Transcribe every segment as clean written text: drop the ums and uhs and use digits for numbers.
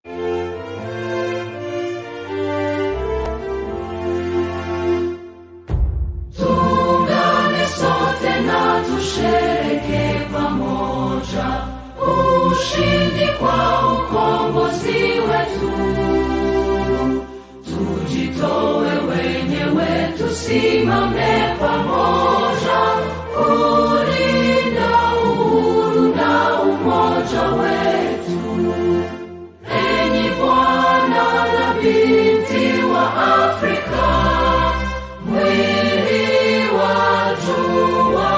Tuungane sote na tushereke pamoja ushindi kwa ukombozi wetu. Tujitoe wenyewe, tusimame pamoja kulinda uhuru na umoja wetu. Enyi Bwana na binti wa Afrika, mwili wa jua,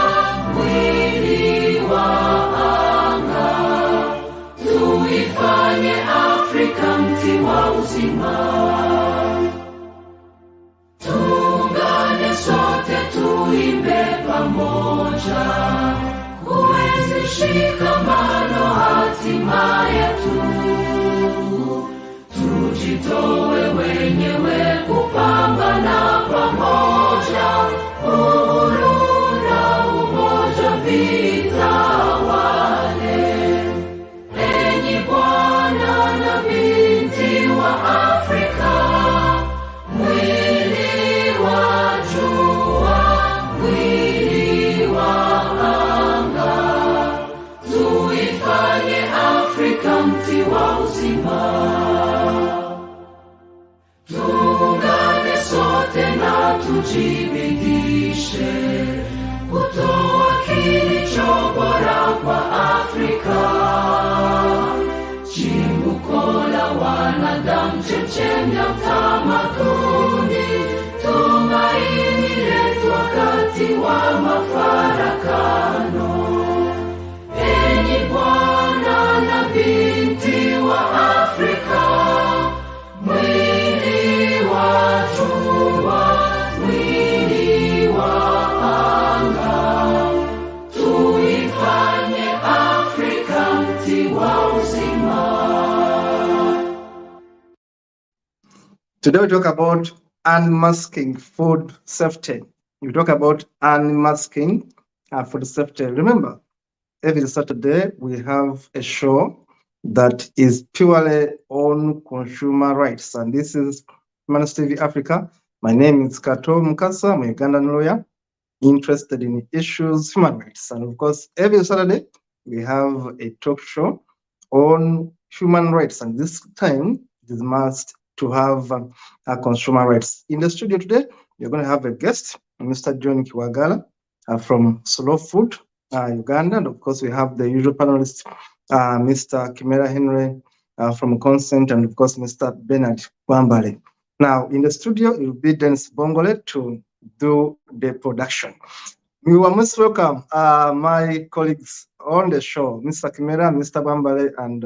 mwili wa anga, tuifanye Afrika mti wa uzima. Tuungane sote tuimbe pamoja, kuenzi shikamano hatima yetu. Tujitoe wenyewe kupambana pamoja, uhuru na umoja vitawale. Enyi Bwana na binti wa Afrika, mwili wa jua, mwili wa anga, tuifanye Afrika mti wa uzima. Tuungane sote na tujibidishe kutoa kilicho bora kwa Afrika, chimbuko la wanadamu, chemchemi ya utamaduni, tumaini letu wakati wa mafarakano. Enyi Bwana na binti wa Afrika, mwili wa jua, mwili wa anga, tuifanye Afrika mti wa uzima. Today we talk about unmasking food safety. We talk about unmasking food safety. Remember, every Saturday we have a show that is purely on consumer rights, and this is Humanist TV Africa. My name is Kato Mukasa. I'm a Ugandan lawyer interested in issues human rights, and of course every Saturday we have a talk show on human rights, and this time it is must to have consumer rights. In the studio today we're going to have a guest, Mr. John Kiwagala from Slow Food Uganda, and of course we have the usual panelists, Mr. Kimera Henry from Consent, and of course Mr. Bernard Kwambale. Now in the studio it will be Dennis Bongole to do the production. We will most welcome my colleagues on the show, Mr. Kimera, Mr. Kwambale, and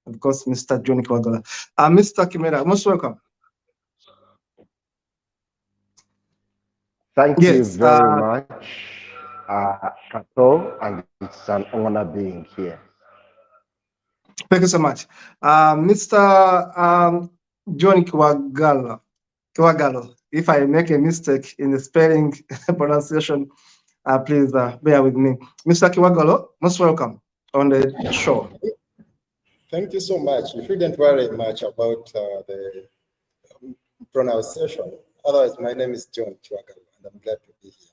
of course Mr. John Kwagala. Mr. Kimera, most welcome. Thank you very much, Kato, and it's an honor being here. Thank you so much. Mr. John Kiwagalo, if I make a mistake in the spelling pronunciation, please bear with me. Mr. Kiwagalo, most welcome on the show. Thank you so much. You shouldn't worry much about the pronunciation. Otherwise, my name is John Kiwagalo, and I'm glad to be here.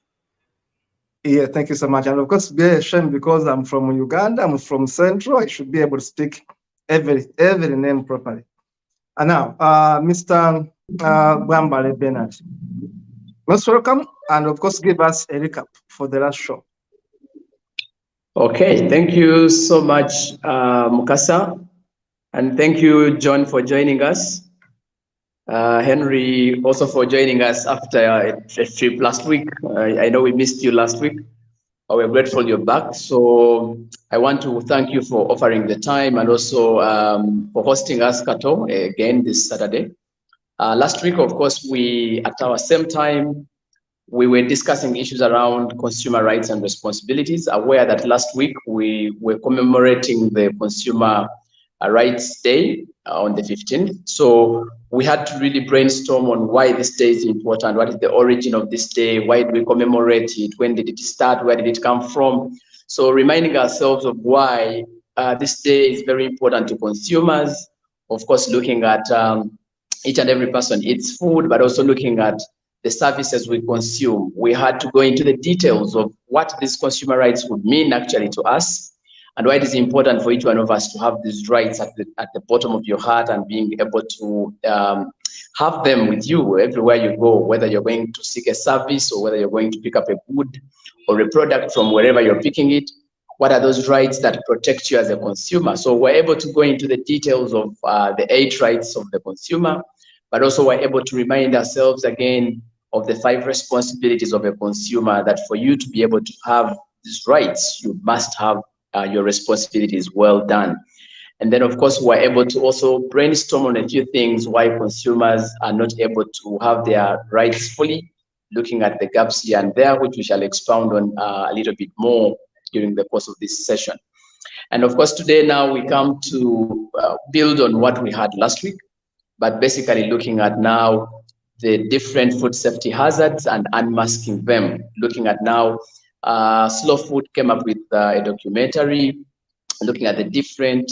Yeah, thank you so much. And of course, be ashamed because I'm from Uganda, I'm from Central, I should be able to speak every name properly. And now, Mr. Kwambale Bernard, most welcome, and of course, give us a recap for the last show. Okay, thank you so much, Mukasa, and thank you, John, for joining us. Henry also for joining us after a trip last week. I know we missed you last week. We're grateful you're back. So I want to thank you for offering the time and also for hosting us, Kato, again this Saturday. Last week, of course, at our same time, we were discussing issues around consumer rights and responsibilities, aware that last week we were commemorating the Consumer Rights Day on the 15th. So we had to really brainstorm on why this day is important, what is the origin of this day, why do we commemorate it, when did it start, where did it come from? So reminding ourselves of why this day is very important to consumers, of course, looking at each and every person eats food, but also looking at the services we consume. We had to go into the details of what these consumer rights would mean actually to us, and why it is important for each one of us to have these rights at the bottom of your heart and being able to have them with you everywhere you go, whether you're going to seek a service or whether you're going to pick up a good or a product from wherever you're picking it. What are those rights that protect you as a consumer? So we're able to go into the details of the 8 rights of the consumer, but also we're able to remind ourselves again of the 5 responsibilities of a consumer, that for you to be able to have these rights, you must have your responsibilities well done. And then, of course, we're able to also brainstorm on a few things why consumers are not able to have their rights fully, looking at the gaps here and there, which we shall expound on a little bit more during the course of this session. And of course, today now we come to build on what we had last week, but basically looking at now the different food safety hazards and unmasking them. Looking at now, Slow Food came up with a documentary looking at the different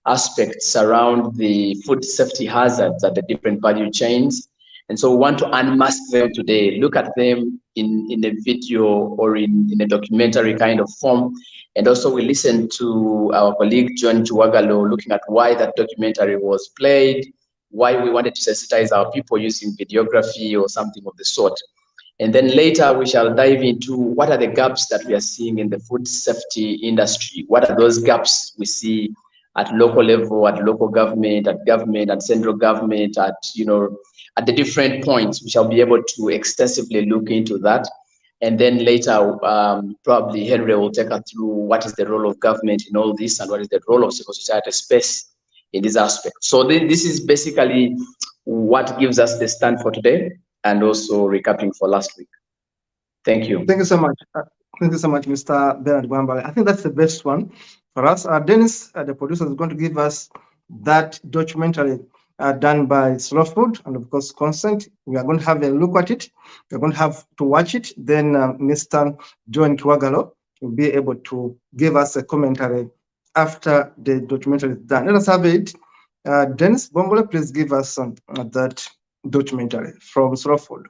aspects around the food safety hazards at the different value chains. And so we want to unmask them today, look at them in a video or in a documentary kind of form. And also we listened to our colleague, John Chuwagalo, looking at why that documentary was played, why we wanted to sensitize our people using videography or something of the sort. And then later we shall dive into what are the gaps that we are seeing in the food safety industry. What are those gaps we see at local level, at local government, at central government, at the different points. We shall be able to extensively look into that. And then later, probably Henry will take us through what is the role of government in all this and what is the role of civil society space in this aspect. So this is basically what gives us the stand for today, and also recapping for last week. Thank you. Thank you so much. Thank you so much, Mr. Bernard Wamba. I think that's the best one for us. Dennis, the producer, is going to give us that documentary done by Slow Food and of course Consent. We are going to have a look at it. We're going to have to watch it. Then Mr. John Chuwagalo will be able to give us a commentary after the documentary is done. Let us have it. Dennis Bombole, please give us that documentary from Slow Food.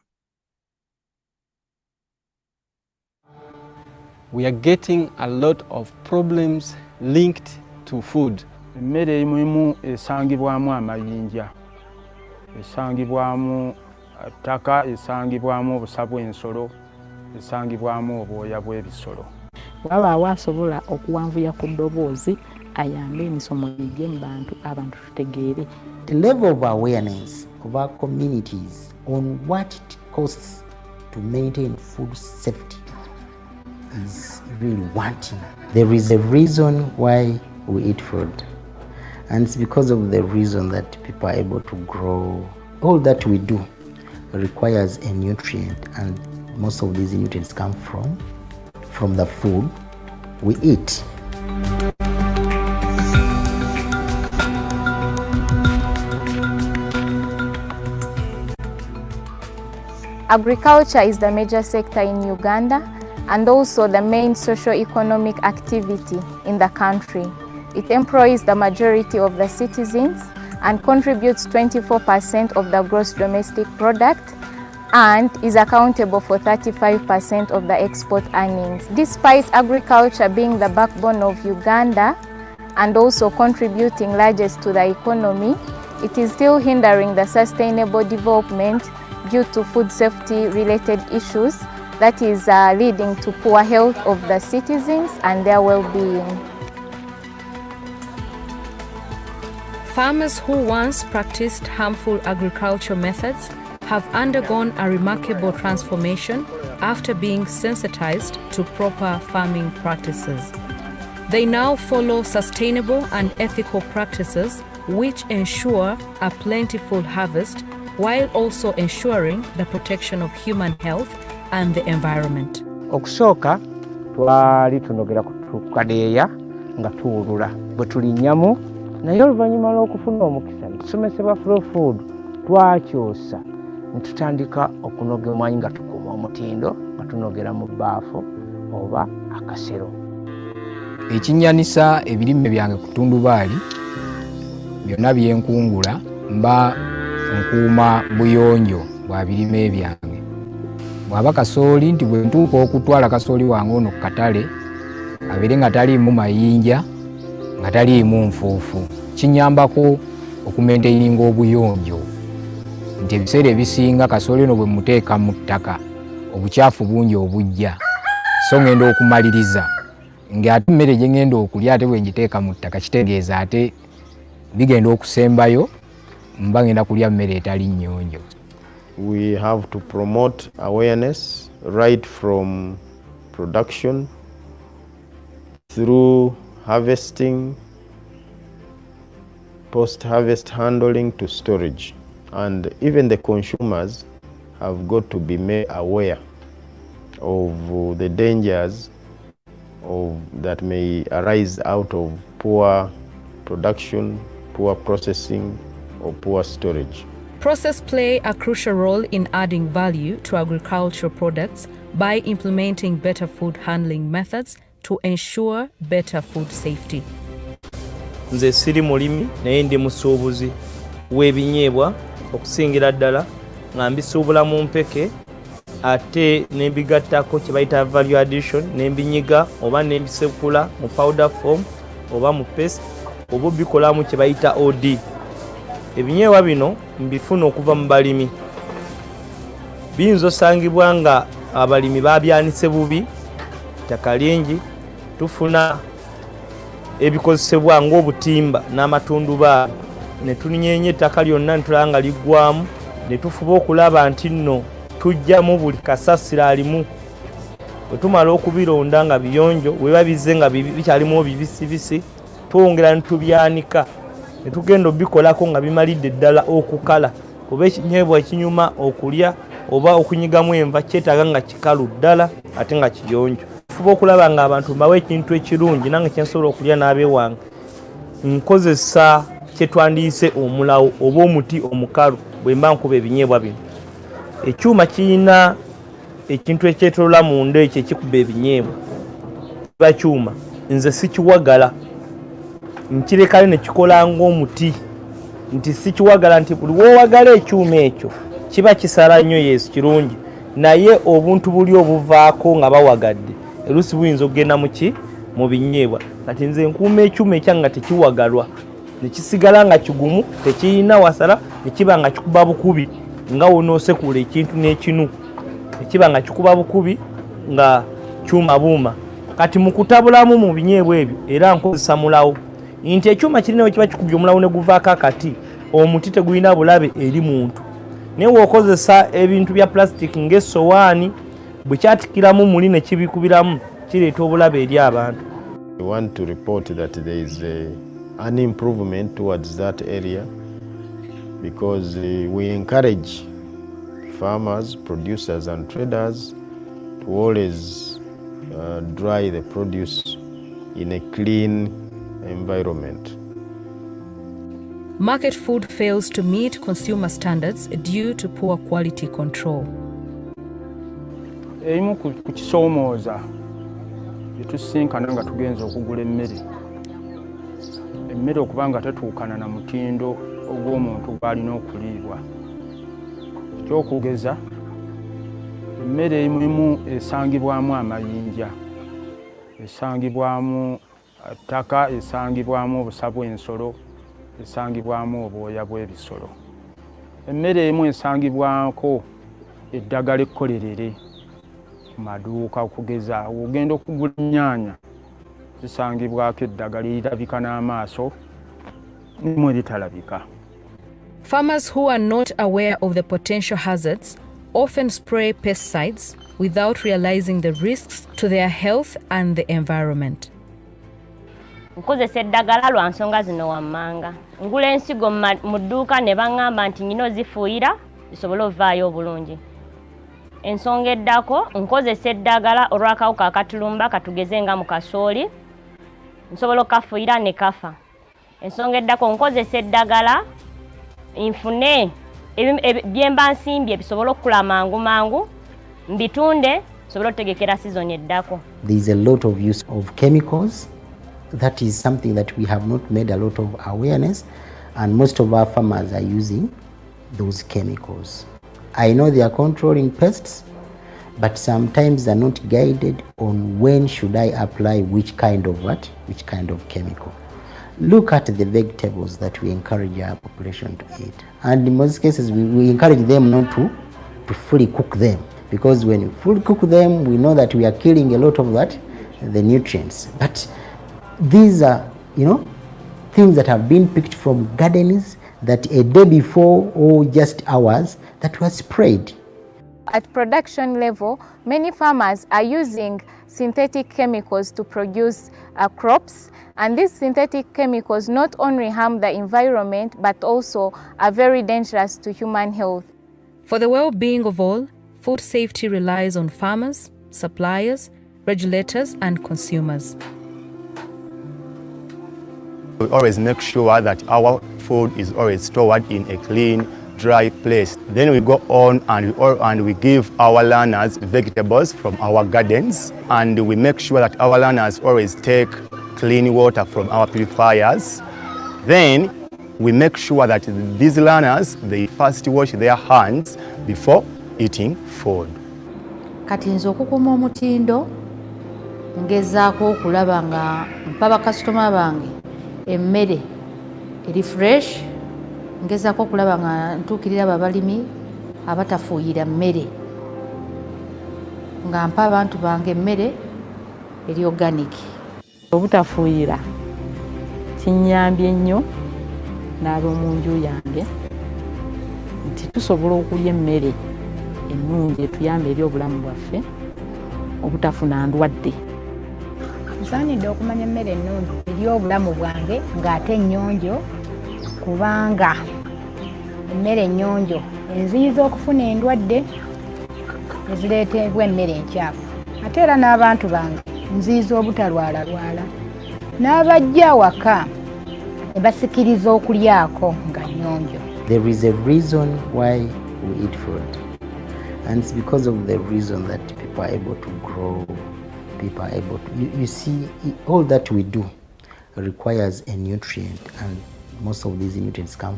We are getting a lot of problems linked to food. Emmere emumu esangibwamu amayinja, esangibwamu ttaka, esangibwamu obusa bw'ensolo, esangibwamu obwoya bw'ebisolo. Wabaawo asobola okuwanvuya ku ddoboozi ayambe emisomo gye mu bantu abantu tutegeere. The level of awareness of our communities on what it costs to maintain food safety is really wanting. There is a reason why we eat food, and it's because of the reason that people are able to grow. All that we do requires a nutrient, and most of these nutrients come from the food we eat. Agriculture is the major sector in Uganda and also the main socio-economic activity in the country. It employs the majority of the citizens and contributes 24% of the gross domestic product and is accountable for 35% of the export earnings. Despite agriculture being the backbone of Uganda and also contributing largest to the economy, it is still hindering the sustainable development due to food safety related issues that is leading to poor health of the citizens and their well-being. Farmers who once practiced harmful agricultural methods have undergone a remarkable transformation after being sensitized to proper farming practices. They now follow sustainable and ethical practices which ensure a plentiful harvest while also ensuring the protection of human health and the environment. Okusooka twali tunogera ku kadeeya nga tuwulula bwe tulinnyamu, naye oluvannyuma lw'okufuna omukisa ne tusomesebwa Slow Food twakyosa ne tutandika okunoga omwanyi nga tukuuma omutindo nga tunogera mu bbaafu oba akasero. Ekinnyanisa ebirime byange ku ttundubaali byonna byenkungula mba nkuuma buyonjo bwa birime byange. Bw'aba kasooli nti bwe ntuuka okutwala kasooli wange ono ku katale abeere nga taliimu mayinja nga taliimu nfuufu, kinyambako okumentaininga obuyonjo nti ebiseera ebisinga kasooli ono bwe muteeka mu ttaka obukyafu bungi obujja, so ngenda okumaliriza ng'ate emmere gye ngenda okulya ate bwe ngiteeka mu ttaka kitegeeza ate bigenda okusembayo mba ngenda kulya mmere etali nnyonjo. We have to promote awareness right from production through harvesting, post-harvest handling to storage. And even the consumers have got to be made aware of the dangers that may arise out of poor production, poor processing, or poor storage. Process play a crucial role in adding value to agricultural products by implementing better food handling methods to ensure better food safety. Nze siri mulimi naye ndi musuubuzi w'ebinyeebwa okusingira ddala nga mbisuubula mu mpeke ate nembigattako kye bayita value addition nembinyiga oba nembisekula mu powder form oba mu paste oba bikolamu kye bayita OD. Ebinyeebwa bino mbifuna okuva mu balimi. Biyinza osangibwa nga abalimi babyanise bubi, ttaka lingi, tufuna ebikozesebwa ng'obutimba n'amatundubaali ne tunyeenye ettaka lyonna ne tulaba nga liggwamu ne tufuba okulaba nti nno tujjamu buli kasasiro alimu. Bwe tumala okubironda nga biyonjo weba bizze nga bikyalimu bibisibisi twongera ne tubyanika ne tugenda obikolako nga bimalidde ddala okukala oba ekinyeebwa ekinyuma okulya oba okunyigamu enva kyetaaga nga kikalu ddala ate nga kiyonjo. Tufuba okulaba nga abantu mbawa ekintu ekirungi nange kyensobola okulya n'abeewange nkozesa kyetwandiise omulawo oba omuti omukalu bwe mba nkuba ebinyeebwa bino. Ekyuma kirina ekintu ekyetolola munda ekyo ekikuba ebinyeebwa kiba kyuma, nze sikiwagala nkirekayo ne kikola ng'omuti nti sikiwagala nti buli woowagala ekyuma ekyo kiba kisala nnyo yesu kirungi naye obuntu buli obuvaako nga bawagadde erusi buyinza okugenda mu binyeebwa. Kati nze nkuuma ekyuma ekyange nga tekiwagalwa ne kisigala nga kigumu tekirina wasala ne kiba nga kikuba bukubi nga wonoosekula ekintu n'ekinu ekiba nga kikuba bukubi nga kyuma buuma. Kati mu kutabulamu mu binyeebwa ebyo era nkozesa mulawo nti ekyuma kirina we kiba kikubye omulawo ne guvaako akati omuti tegulina bulabe eri muntu. Naye w'okozesa ebintu bya plastic ng'essowaani bwe kyatikiramu muli ne kibikubiramu kireeta obulabe eri abantu. We want to report that there is an improvement towards that area because we encourage farmers, producers and traders to always dry the produce in a clean environment. Market food fails to meet consumer standards due to poor quality control. Ebimu ku kisoomooza bye tusinkana nga tugenza okugula emmere okuba nga tetuukana na mutindo ogw'omuntu gw'alina okuliibwa. Ekyokugeza emmere emulimu esangibwamu amayinja, esangibwamu ttaka, esangibwamu obusa bw'ensolo, esangibwamu obwoya bw'ebisolo. Emmere emu esangibwako eddagala ekkolerere mu maduuka okugeza ogenda okugula ennyaanya zisangibwako eddagala erirabika n'amaaso n'emu eritalabika. Farmers who are not aware of the potential hazards often spray pesticides without realizing the risks to their health and the environment. Nkozesa eddagala lwa nsonga zino wammanga. Ngula ensigo mu dduuka ne baŋŋamba nti nyina ozifuuyira zisobole ovaayo obulungi. Ensonga eddako nkozesa eddagala olw'akawuka akatulumba katugeze nga mu kasooli nsobola okafuuyira ne kafa. Ensonga eddako nkozesa eddagala nfune bye mba nsimbye bisobole okukula mangu mangu mbitunde nsobole otegekera season eddako. There is a lot of use of chemicals. That is something that we have not made a lot of awareness, and most of our farmers are using those chemicals. I know they are controlling pests, but sometimes they're not guided on when should I apply which kind of chemical. Look at the vegetables that we encourage our population to eat, and in most cases we encourage them not to fully cook them, because when we fully cook them, we know that we are killing a lot of the nutrients. But these are, things that have been picked from gardens that a day before or just hours that were sprayed. At production level, many farmers are using synthetic chemicals to produce crops, and these synthetic chemicals not only harm the environment but also are very dangerous to human health. For the well-being of all, food safety relies on farmers, suppliers, regulators and consumers. We always make sure that our food is always stored in a clean, dry place. Then we go on and we give our learners vegetables from our gardens, and we make sure that our learners always take clean water from our purifiers. Then we make sure that these learners, they first wash their hands before eating food. Kati nze okukuma omutindo ngezaako okulaba nga mpa bakasitoma bange emmere eri fresh, ngezaako okulaba nga ntuukirira abalimi abatafuuyira mmere, nga mpa abantu bange emmere eri organic. Obutafuuyira kinnyambye nnyo n'ab'omunju yange nti tusobola okulya emmere ennungi etuyamba eri obulamu bwaffe obutafuna ndwadde. Nsaanidde okumanya emmere ennungi eri obulamu bwange ng'ate ennyonjo, kubanga emmere ennyonjo enziyiza okufuna endwadde ezireetebwa emmere enkyafu, ate era n'abantu bange nziyiza obutalwalalwala, n'abajja waka ne basikiriza okulyako nga nnyonjo. There is a reason why we eat food, and it's because of the reason that people are able to grow, people are able to, you see, all that we do requires a nutrient, and most of these nutrients come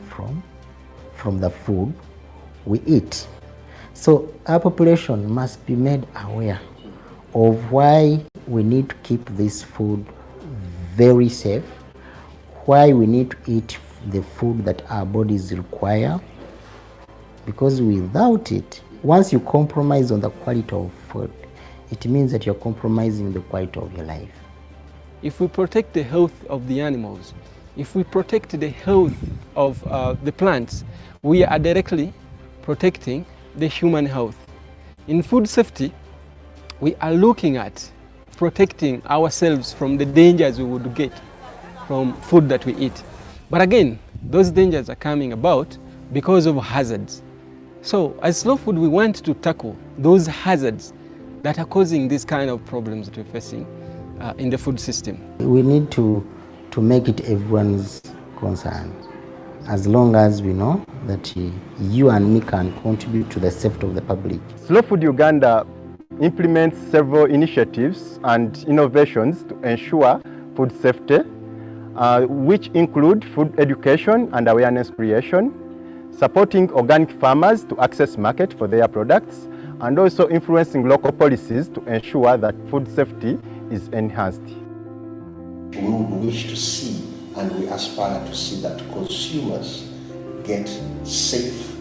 from the food we eat. So our population must be made aware of why we need to keep this food very safe, why we need to eat the food that our bodies require, because without it, once you compromise on the quality of food, it means that you're compromising the quality of your life. If we protect the health of the animals, if we protect the health of the plants, we are directly protecting the human health. In food safety, we are looking at protecting ourselves from the dangers we would get from food that we eat. But again, those dangers are coming about because of hazards. So as Slow Food, we want to tackle those hazards that are causing these kind of problems that we're facing in the food system. We need to make it everyone's concern, as long as we know that you and me can contribute to the safety of the public. Slow Food Uganda implements several initiatives and innovations to ensure food safety, which include food education and awareness creation, supporting organic farmers to access market for their products, and also influencing local policies to ensure that food safety is enhanced. We would wish to see, and we aspire to see, that consumers get safe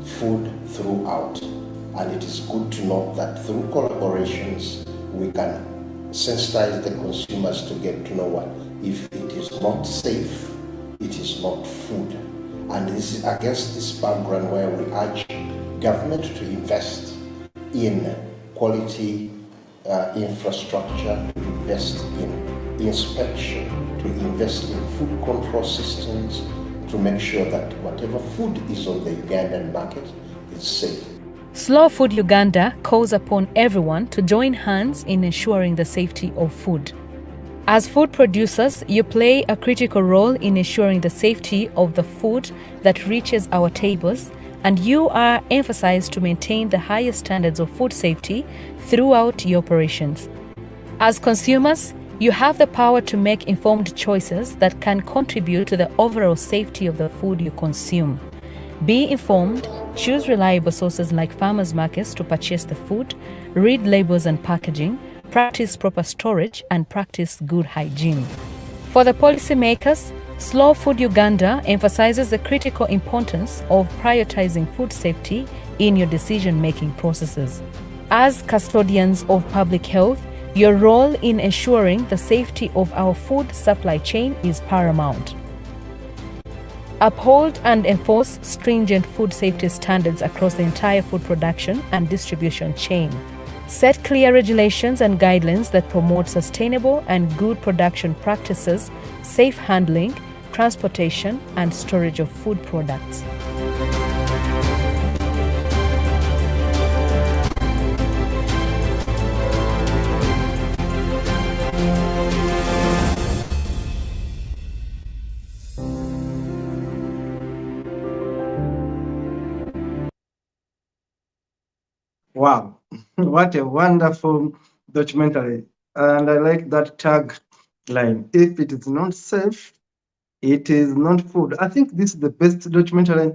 food throughout. And it is good to know that through collaborations, we can sensitize the consumers to get to know what, if it is not safe, it is not food. And this is against this background where we urge government to invest in quality infrastructure, to invest in inspection, to invest in food control systems, to make sure that whatever food is on the Ugandan market is safe. Slow Food Uganda calls upon everyone to join hands in ensuring the safety of food. As food producers, you play a critical role in ensuring the safety of the food that reaches our tables, and you are emphasized to maintain the highest standards of food safety throughout your operations. As consumers, You have the power to make informed choices that can contribute to the overall safety of the food you consume. Be informed, choose reliable sources like farmers markets to purchase the food, read labels and packaging, practice proper storage, and practice good hygiene. For the policymakers, Slow Food Uganda emphasizes the critical importance of prioritizing food safety in your decision-making processes. As custodians of public health, your role in ensuring the safety of our food supply chain is paramount. Uphold and enforce stringent food safety standards across the entire food production and distribution chain. Set clear regulations and guidelines that promote sustainable and good production practices, safe handling, transportation, and storage of food products. Wow, what a wonderful documentary. And I like that tagline. If it is not safe, it is not food. I think this is the best documentary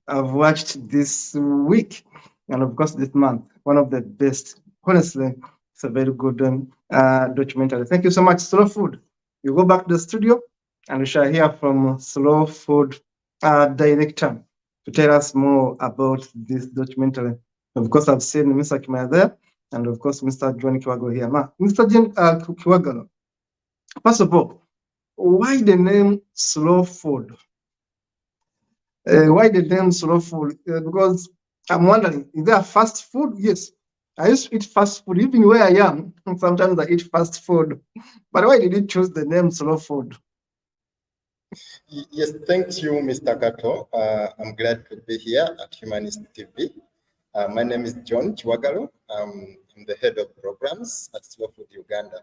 I've watched this week. And of course, this month, one of the best. Honestly, it's a very good documentary. Thank you so much, Slow Food. You go back to the studio and we shall hear from Slow Food director to tell us more about this documentary. Of course, I've seen Mr. Kimaya there, and of course, Mr. John Kiwago here. Mr. John Kiwago, first of all, why the name Slow Food? Why the name Slow Food? Because I'm wondering, is there fast food? Yes. I used to eat fast food, even where I am. Sometimes I eat fast food. But why did you choose the name Slow Food? Yes, thank you, Mr. Kato. I'm glad to be here at Humanist TV. My name is John Chiwagalo. I'm the head of programs at Slow Food Uganda.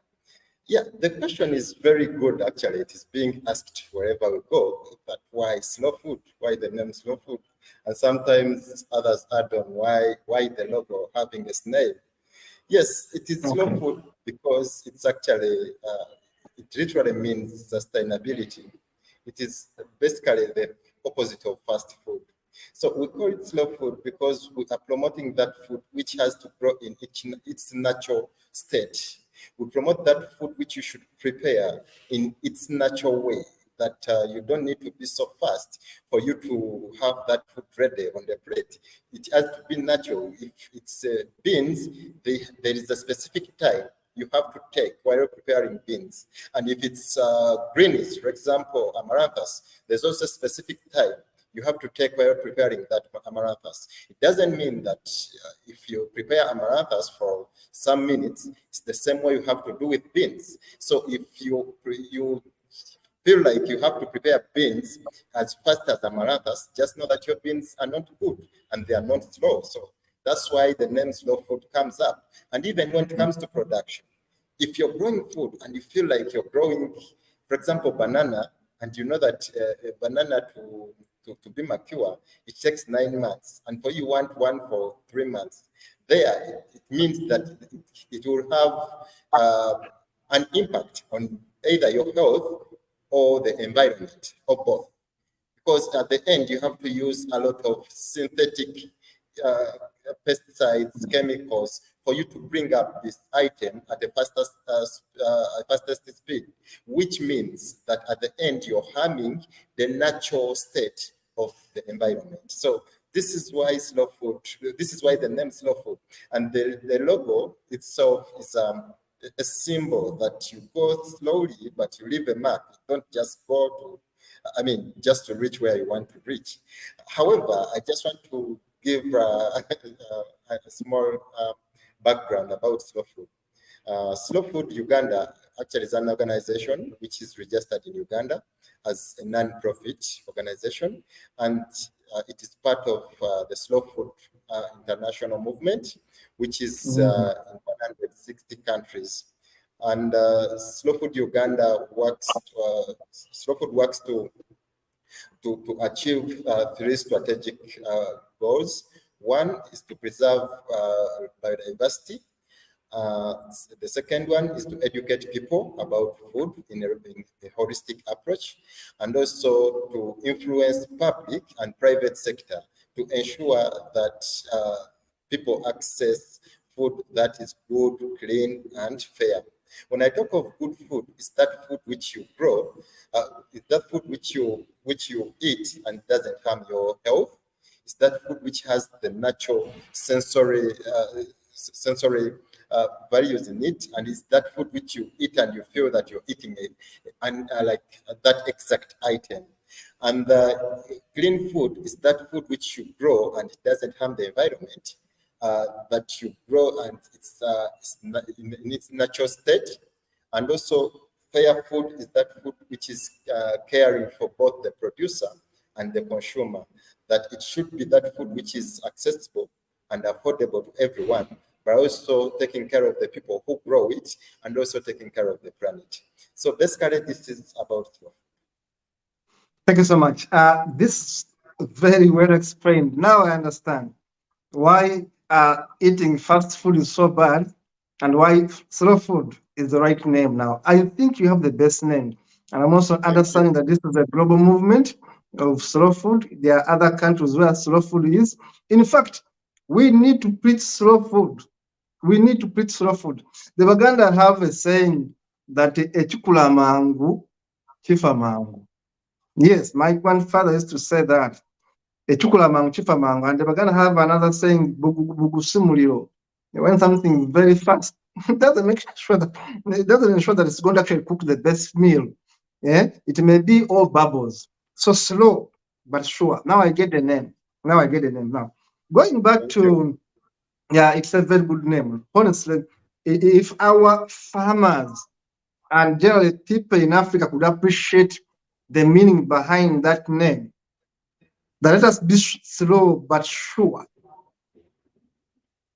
Yeah, the question is very good, actually. It is being asked wherever we go, but why Slow Food? Why the name Slow Food? And sometimes others add on why the logo having a snail. Yes, it is Slow Food because it's actually, it literally means sustainability. It is basically the opposite of fast food. So we call it slow food because we are promoting that food which has to grow in its natural state. We promote that food which you should prepare in its natural way, that you don't need to be so fast for you to have that food ready on the plate. It has to be natural. If it's beans, there is a specific time you have to take while you're preparing beans. And if it's greenies, for example, amaranthus, there's also a specific time you have to take while you're preparing that amaranthus. It doesn't mean that if you prepare amaranthus for some minutes, it's the same way you have to do with beans. So if you feel like you have to prepare beans as fast as amaranthus, just know that your beans are not good and they are not slow. So that's why the name Slow Food comes up. And even when it comes to production, if you're growing food and you feel like you're growing, for example, banana, and you know that a banana to be mature, it takes 9 months. And for you want one for 3 months. There, it means that it will have an impact on either your health or the environment, or both. Because at the end, you have to use a lot of synthetic pesticides, chemicals, for you to bring up this item at the fastest speed, which means that at the end, you're harming the natural state of the environment. So this is why slow food, this is why the name Slow Food. And the logo itself is a symbol that you go slowly, but you leave a mark. You don't just go to, just to reach where you want to reach. However, I just want to give a small background about Slow Food. Slow Food Uganda actually is an organization which is registered in Uganda as a non-profit organization, and it is part of the Slow Food International Movement, which is in 160 countries. And Slow Food Uganda works. Slow Food works to achieve 3 strategic goals. One is to preserve biodiversity. The second one is to educate people about food in a holistic approach, and also to influence public and private sector to ensure that people access food that is good, clean, and fair. When I talk of good food, it's that food which you grow, it's that food which you eat and doesn't harm your health. It's that food which has the natural sensory values in it, and it's that food which you eat and you feel that you're eating it, and like that exact item. And clean food is that food which you grow and it doesn't harm the environment. That you grow and it's in its natural state. And also fair food is that food which is caring for both the producer and the consumer, that it should be that food which is accessible and affordable to everyone, but also taking care of the people who grow it and also taking care of the planet. So basically this is about food. Thank you so much. This very well explained. Now I understand why eating fast food is so bad and why slow food is the right name now. I think you have the best name. And I'm also understanding that this is a global movement of slow food. There are other countries where slow food is. In fact, we need to preach slow food. We need to preach slow food. The Baganda have a saying that echukula mangu, chifa mangu. Yes, my grandfather used to say that. Echukula mangu, chifa mangu. And the Baganda have another saying, bugusimuliro. When something very fast, it doesn't ensure that it's going to actually cook the best meal. Yeah, it may be all bubbles. So slow but sure. Now I get the name. Now going back to, yeah, it's a very good name. Honestly, if our farmers and generally people in Africa could appreciate the meaning behind that name, that let us be slow but sure.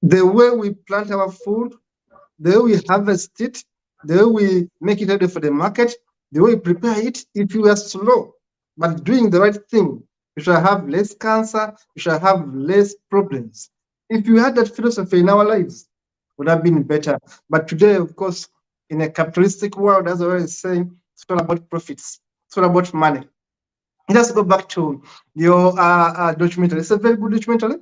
The way we plant our food, the way we harvest it, the way we make it ready for the market, the way we prepare it, if you are slow but doing the right thing, you shall have less cancer, you shall have less problems. If you had that philosophy in our lives, it would have been better. But today, of course, in a capitalistic world, as I was saying, it's all about profits, it's all about money. Let's go back to your documentary. It's a very good documentary.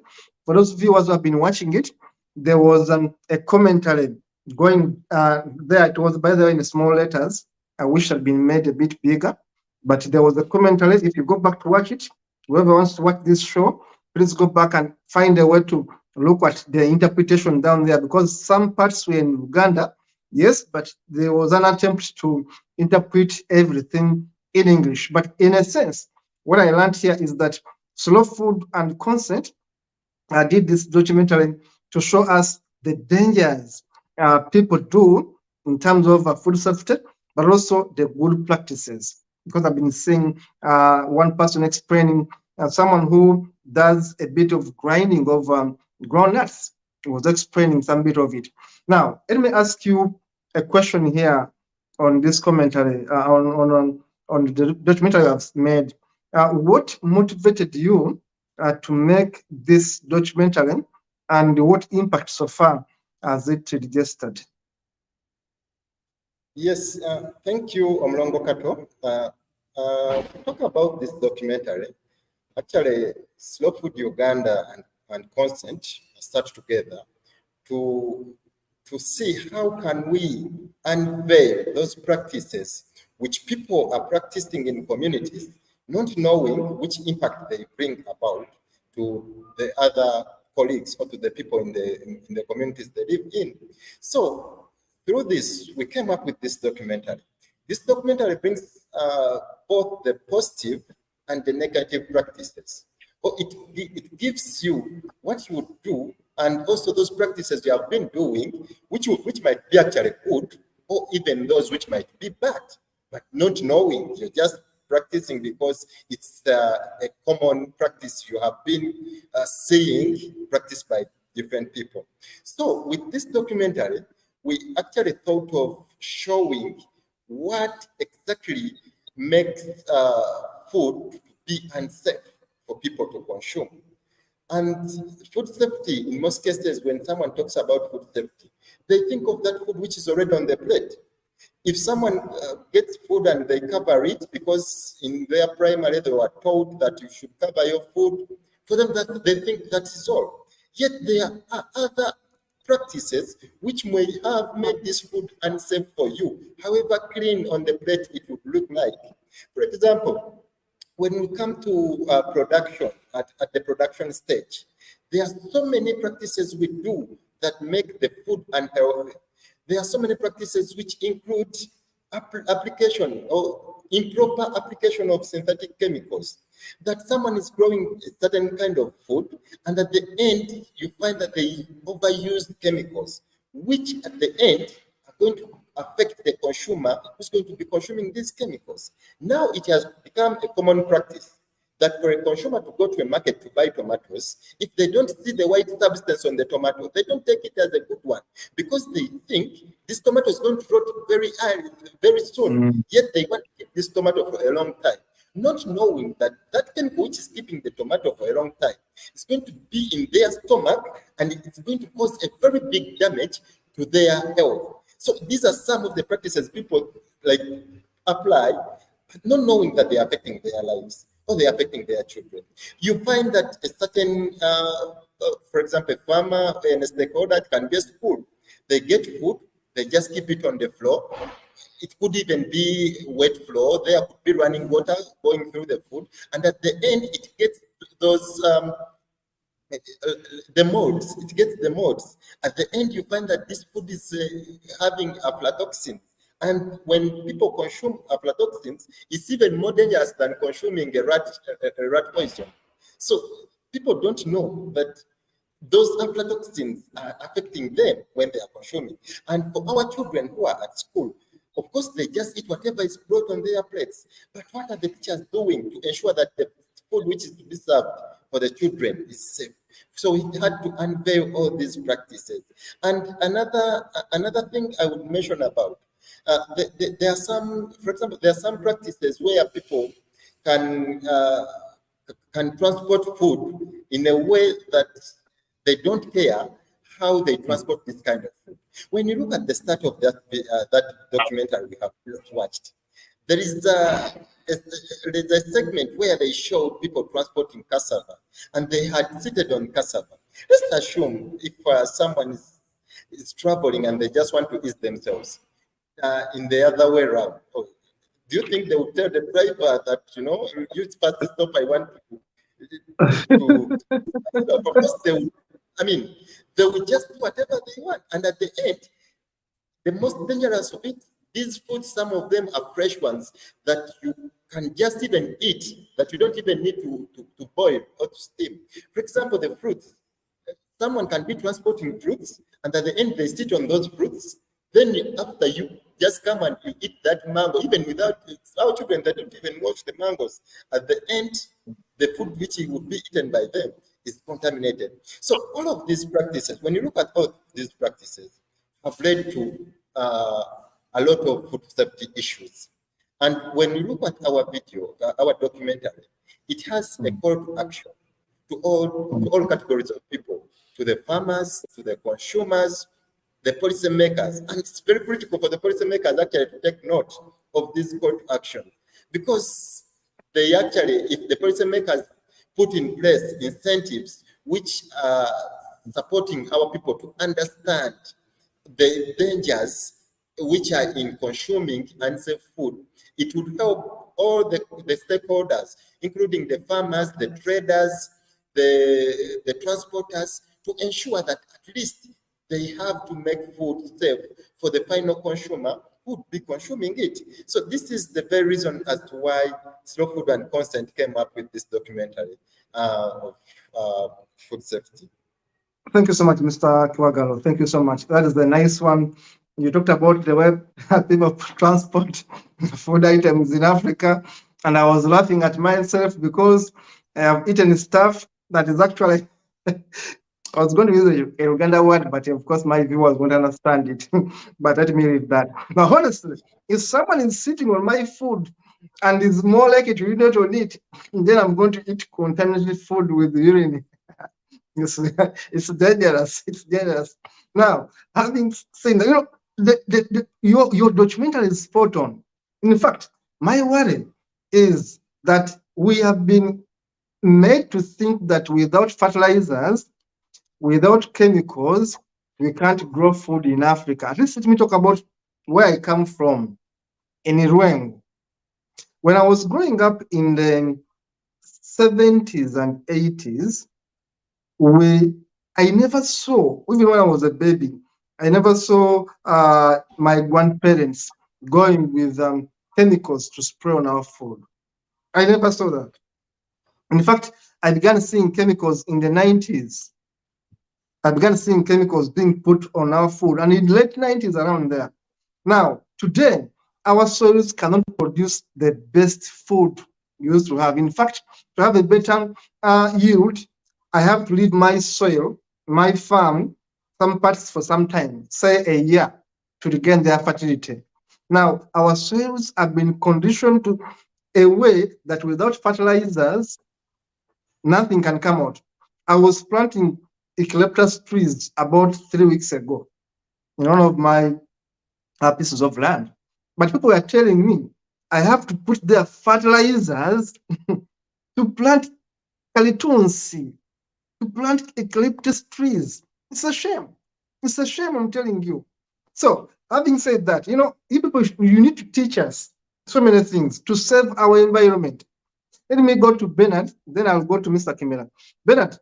For those viewers who have been watching it, there was a commentary going there. It was, by the way, in small letters. I wish it had been made a bit bigger, but there was a commentary. If you go back to watch it, whoever wants to watch this show, please go back and find a way to look at the interpretation down there, because some parts were in Uganda, yes, but there was an attempt to interpret everything in English. But in a sense, what I learned here is that Slow Food and Consent did this documentary to show us the dangers people do in terms of food safety, but also the good practices. Because I've been seeing one person explaining, someone who does a bit of grinding of groundnuts, was explaining some bit of it. Now, let me ask you a question here on this commentary, on the documentary I've made. What motivated you to make this documentary, and what impact so far has it registered? Yes, thank you, Omlongo Kato. To talk about this documentary, actually, Slow Food Uganda and Consent start together to see how can we unveil those practices which people are practicing in communities, not knowing which impact they bring about to the other colleagues or to the people in the communities they live in. So through this, we came up with this documentary. This documentary brings both the positive and the negative practices. Or it gives you what you would do, and also those practices you have been doing, which might be actually good, or even those which might be bad, but not knowing. You're just practicing because it's a common practice you have been seeing practiced by different people. So with this documentary, we actually thought of showing what exactly makes food be unsafe for people to consume. And food safety, in most cases, when someone talks about food safety, they think of that food which is already on the plate. If someone gets food and they cover it, because in their primary they were told that you should cover your food, for them that they think that is all. Yet there are other practices which may have made this food unsafe for you, however clean on the plate it would look like. For example, when we come to production, at the production stage, there are so many practices we do that make the food unhealthy. There are so many practices which include application or improper application of synthetic chemicals. That someone is growing a certain kind of food, and at the end, you find that they overuse chemicals, which at the end are going to affect the consumer who's going to be consuming these chemicals. Now it has become a common practice that for a consumer to go to a market to buy tomatoes, if they don't see the white substance on the tomato, they don't take it as a good one, because they think this tomato is going to rot very soon. Yet they want to keep this tomato for a long time, not knowing that that chemical which is keeping the tomato for a long time is going to be in their stomach, and it's going to cause a very big damage to their health. So these are some of the practices people like apply, not knowing that they are affecting their lives or they are affecting their children. You find that a certain, for example, a farmer and a stakeholder can be a school. They get food, they just keep it on the floor. It could even be wet floor. There could be running water going through the food. And at the end, it gets those, the molds. It gets the molds. At the end, you find that this food is having aflatoxin. And when people consume aflatoxins, it's even more dangerous than consuming a rat poison. So people don't know that those aflatoxins are affecting them when they are consuming. And for our children who are at school, of course, they just eat whatever is brought on their plates. But what are the teachers doing to ensure that the food which is to be served for the children is safe? So we had to unveil all these practices. And another thing I would mention about, there are some, for example, there are some practices where people can transport food in a way that they don't care how they transport this kind of food. When you look at the start of that documentary we have just watched, there is a segment where they showed people transporting cassava, and they had seated on cassava. Let's assume if someone is traveling and they just want to ease themselves in the other way around. Oh, do you think they would tell the driver that, you know, use fast stop, I want to of course they would, I mean, they will just do whatever they want. And at the end, the most dangerous of it, these foods, some of them are fresh ones that you can just even eat, that you don't even need to boil or to steam. For example, the fruits. Someone can be transporting fruits, and at the end they sit on those fruits. Then after you just come and you eat that mango, even without our children, they don't even wash the mangoes. At the end, the food which would be eaten by them is contaminated. So all of these practices, when you look at all these practices, have led to a lot of food safety issues. And when you look at our video, our documentary, it has a call to action to all categories of people, to the farmers, to the consumers, the policymakers. And it's very critical for the policymakers actually to take note of this call to action, because they actually, if the policymakers put in place incentives which are supporting our people to understand the dangers which are in consuming unsafe food, it would help all the stakeholders, including the farmers, the traders, the transporters, to ensure that at least they have to make food safe for the final consumer who would be consuming it. So this is the very reason as to why Slow Food and Consent came up with this documentary of food safety. Thank you so much, Mr. Kiwagalo. Thank you so much. That is the nice one. You talked about the way people transport food items in Africa, and I was laughing at myself because I have eaten stuff that is actually, I was going to use a Uganda word, but of course my viewers won't understand it. But let me read that. Now, honestly, if someone is sitting on my food and is more likely to urinate on it, then I'm going to eat contaminated food with urine. It's dangerous. It's dangerous. Now, having said that, your documentary is spot on. In fact, my worry is that we have been made to think that without fertilizers, without chemicals, we can't grow food in Africa. At least let me talk about where I come from, in Irweng. When I was growing up in the 70s and 80s, I never saw, even when I was a baby, I never saw my grandparents going with chemicals to spray on our food. I never saw that. In fact, I began seeing chemicals in the 90s. I began seeing chemicals being put on our food, and in the late 90s around there. Now, today, our soils cannot produce the best food we used to have. In fact, to have a better yield, I have to leave my soil, my farm, some parts for some time, say a year, to regain their fertility. Now, our soils have been conditioned to a way that without fertilizers, nothing can come out. I was planting eucalyptus trees about 3 weeks ago in one of my pieces of land. But people are telling me I have to put their fertilizers to plant calitonsi, to plant eucalyptus trees. It's a shame. It's a shame, I'm telling you. So, having said that, you people, you need to teach us so many things to save our environment. Let me go to Bernard, then I'll go to Mr. Kimera. Bernard,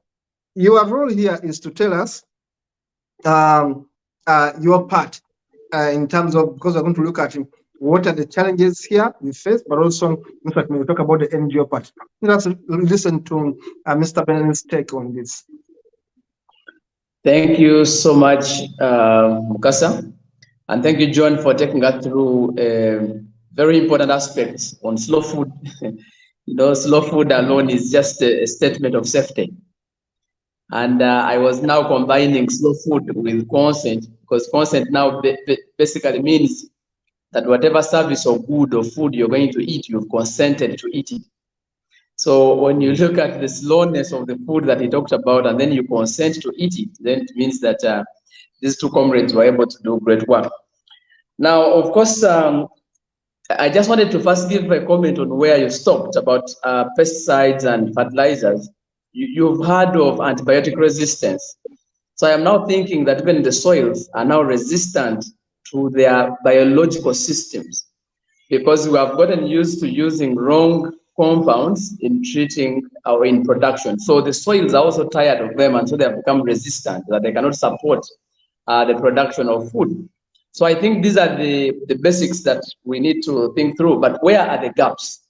your role here is to tell us your part in terms of, because we're going to look at what are the challenges here we face, but also Mr. Kimera will talk about the NGO part. Let's listen to Mr. Bernard's take on this. Thank you so much, Mukasa. And thank you, John, for taking us through very important aspects on slow food. Slow food alone is just a statement of safety. And I was now combining slow food with consent, because consent now basically means that whatever service or good or food you're going to eat, you've consented to eat it. So when you look at the slowness of the food that he talked about, and then you consent to eat it, then it means that these two comrades were able to do great work. Now, of course, I just wanted to first give a comment on where you stopped about pesticides and fertilizers. You've heard of antibiotic resistance. So I am now thinking that even the soils are now resistant to their biological systems, because we have gotten used to using wrong compounds in treating or in production. So the soils are also tired of them, and so they have become resistant, that they cannot support the production of food. So I think these are the basics that we need to think through. But where are the gaps?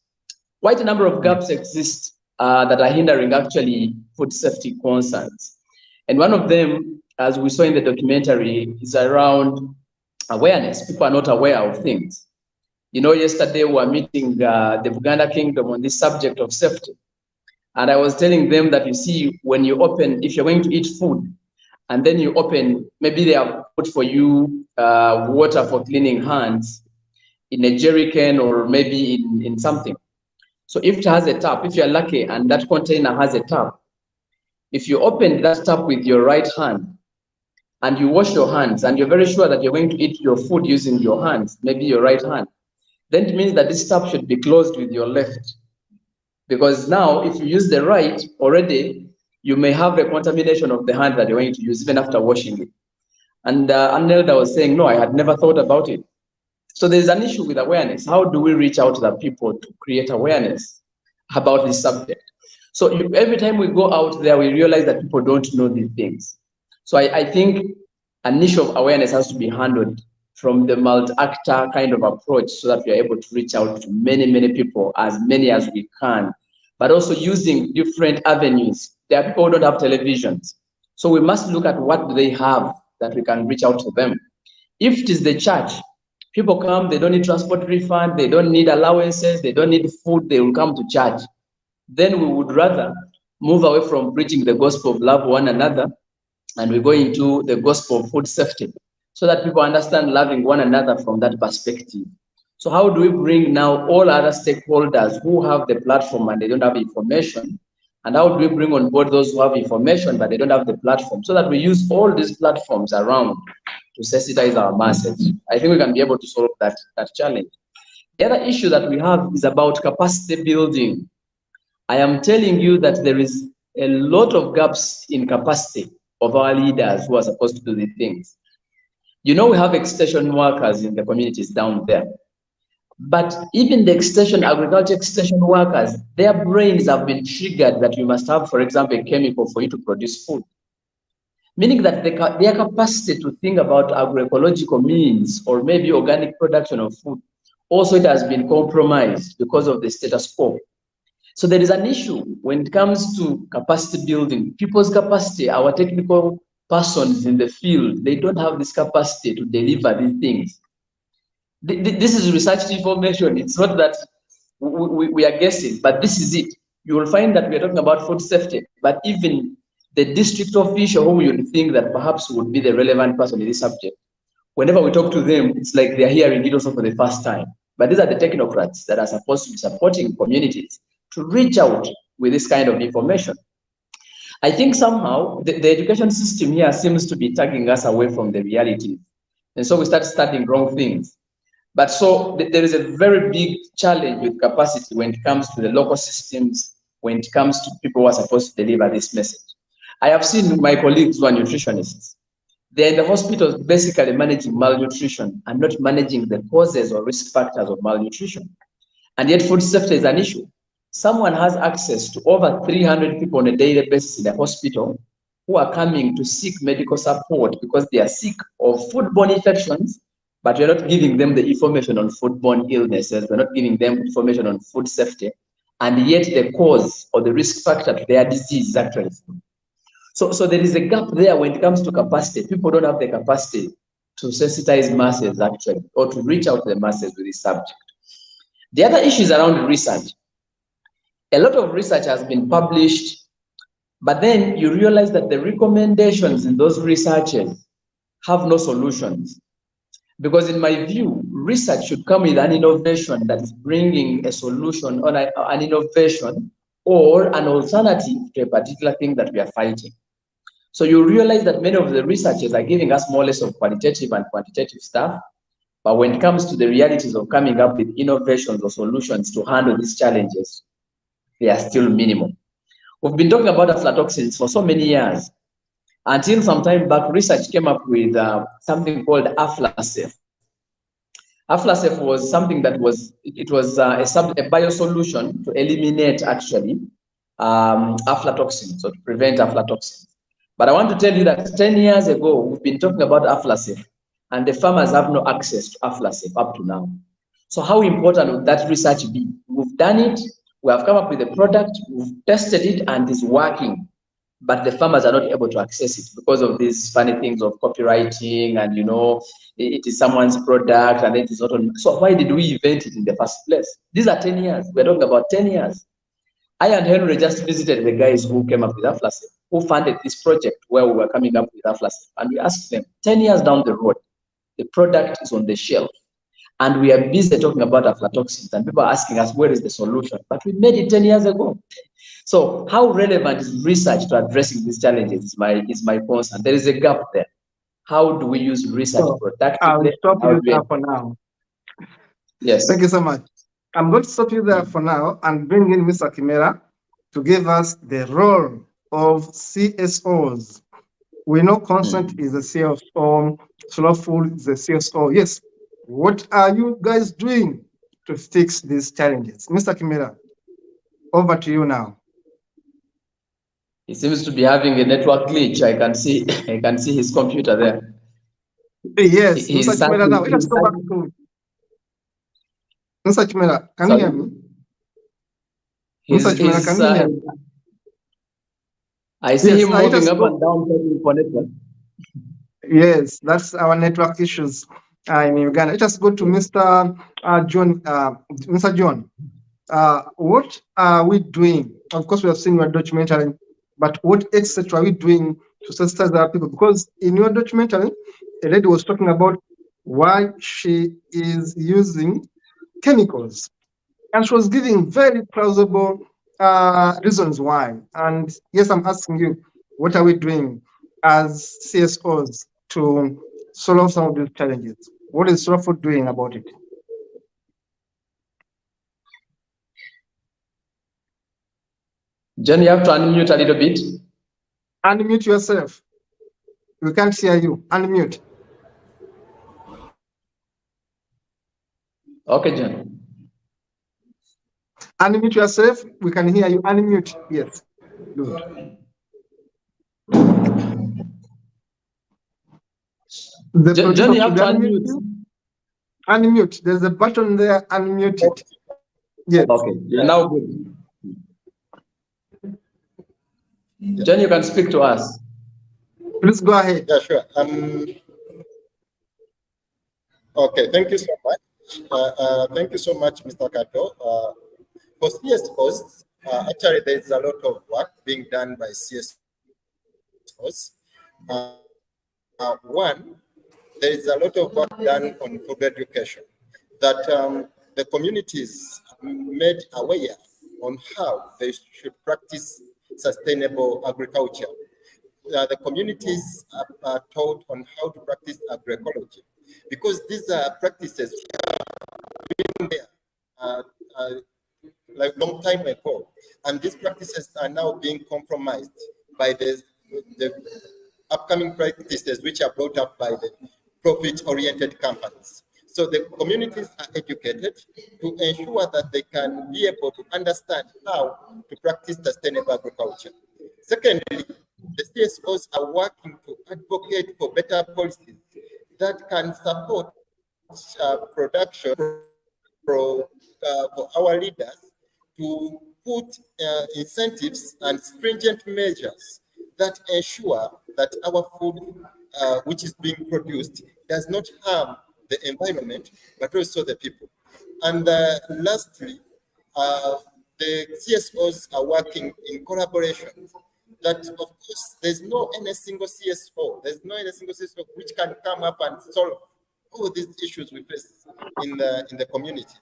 Quite a number of gaps exist that are hindering actually food safety concerns. And one of them, as we saw in the documentary, is around awareness. People are not aware of things. Yesterday we were meeting the Buganda Kingdom on this subject of safety. And I was telling them that, you see, when you open, if you're going to eat food, and then you open, maybe they have put for you water for cleaning hands in a jerry can or maybe in something. So if it has a tap, if you're lucky and that container has a tap, if you open that tap with your right hand and you wash your hands and you're very sure that you're going to eat your food using your hands, maybe your right hand, then it means that this tap should be closed with your left. Because now if you use the right, already you may have a contamination of the hand that you're going to use even after washing it. And Anelda was saying, no, I had never thought about it. So there's an issue with awareness. How do we reach out to the people to create awareness about this subject? So every time we go out there, we realize that people don't know these things. So I think an issue of awareness has to be handled from the multi-actor kind of approach, so that we are able to reach out to many, many people, as many as we can, but also using different avenues. There are people who don't have televisions. So we must look at what they have that we can reach out to them. If it is the church, people come, they don't need transport refund, they don't need allowances, they don't need food, they will come to church. Then we would rather move away from preaching the gospel of love one another, and we go into the gospel of food safety, so that people understand loving one another from that perspective. So how do we bring now all other stakeholders who have the platform and they don't have information And how do we bring on board those who have information but they don't have the platform, so that we use all these platforms around to sensitize our masses? I think we can be able to solve that challenge. The other issue that we have is about capacity building. I am telling you that there is a lot of gaps in capacity of our leaders who are supposed to do these things. You know, we have extension workers in the communities down there. But even the agriculture extension workers, their brains have been triggered that you must have, for example, a chemical for you to produce food. Meaning that their capacity to think about agroecological means or maybe organic production of food, also it has been compromised because of the status quo. So there is an issue when it comes to capacity building. People's capacity, our technical persons in the field, they don't have this capacity to deliver these things. This is research information. It's not that we are guessing, but this is it. You will find that we are talking about food safety, but even the district official whom you would think that perhaps would be the relevant person in this subject, whenever we talk to them, it's like they're hearing it also for the first time. But these are the technocrats that are supposed to be supporting communities to reach out with this kind of information. I think somehow the education system here seems to be tagging us away from the reality. And so we start studying wrong things. But so there is a very big challenge with capacity when it comes to the local systems, when it comes to people who are supposed to deliver this message. I have seen my colleagues who are nutritionists. They're in the hospitals basically managing malnutrition and not managing the causes or risk factors of malnutrition. And yet food safety is an issue. Someone has access to over 300 people on a daily basis in the hospital who are coming to seek medical support because they are sick of foodborne infections, but we're not giving them the information on foodborne illnesses. We're not giving them information on food safety. And yet the cause or the risk factor to their disease is actually food. So there is a gap there when it comes to capacity. People don't have the capacity to sensitize masses actually, or to reach out to the masses with this subject. The other issue is around research. A lot of research has been published, but then you realize that the recommendations in those researches have no solutions. Because in my view, research should come with an innovation that is bringing a solution or an innovation or an alternative to a particular thing that we are fighting. So you realize that many of the researchers are giving us more or less of qualitative and quantitative stuff, but when it comes to the realities of coming up with innovations or solutions to handle these challenges, they are still minimal. We've been talking about aflatoxins for so many years. Until some time back, research came up with something called Aflasef. Aflasef was something that was, it was a biosolution to eliminate actually aflatoxins, so to prevent aflatoxins. But I want to tell you that 10 years ago, we've been talking about Aflasef, and the farmers have no access to Aflasef up to now. So how important would that research be? We've done it, we have come up with a product, we've tested it, and it's working. But the farmers are not able to access it because of these funny things of copywriting and, you know, it is someone's product and it is not on. So why did we invent it in the first place? These are 10 years. We're talking about 10 years. I and Henry just visited the guys who came up with Aflasef, who funded this project where we were coming up with Aflasef. And we asked them, 10 years down the road, the product is on the shelf. And we are busy talking about aflatoxins and people are asking us, where is the solution? But we made it 10 years ago. So how relevant is research to addressing these challenges is my concern. There is a gap there. How do we use research productively? I'll stop you there for now. Yes. Thank you so much. I'm going to stop you there for now and bring in Mr. Kimera to give us the role of CSOs. We know consent is a CSO, slow food is a CSO. Yes. What are you guys doing to fix these challenges? Mr. Kimera, over to you now. He seems to be having a network glitch. I can see his computer there. Yes, Mr. Kimera, now let's go back to Mr. Kimera. Can you hear me? Mr. Kimera, can you hear me? I see him moving up and down for network. Yes, that's our network issues in Uganda. Let us go to Mr. John. Mr. John, what are we doing? Of course, we have seen your documentary, but what etc. are we doing to sensitize our people? Because in your documentary, a lady was talking about why she is using chemicals, and she was giving very plausible reasons why. And yes, I'm asking you, what are we doing as CSOs to solve some of these challenges? What is Slow Food doing about it? Jen, you have to unmute a little bit. Unmute yourself. We can't hear you. Unmute. Okay, Jen. Unmute yourself. We can hear you. Unmute. Yes. Good. The Jen, you have to unmute unmute. you. Unmute. There's a button there. Unmute it. Yes. Okay, you're now good. Jen, you can speak to us. Please go ahead. Yeah, sure. Okay, thank you so much. Thank you so much, Mr. Kato. For CSOs, actually, there is a lot of work being done by CSOs. One, there is a lot of work done on food education that the communities made aware on how they should practice sustainable agriculture. The communities are taught on how to practice agroecology, because these are practices there like long time ago, and these practices are now being compromised by the upcoming practices which are brought up by the profit-oriented companies. So the communities are educated to ensure that they can be able to understand how to practice sustainable agriculture. Secondly, the CSOs are working to advocate for better policies that can support production for our leaders to put incentives and stringent measures that ensure that our food which is being produced does not harm the environment, but also the people. And lastly, the CSOs are working in collaboration. That, of course, there's no any single CSO which can come up and solve all these issues we face in the community.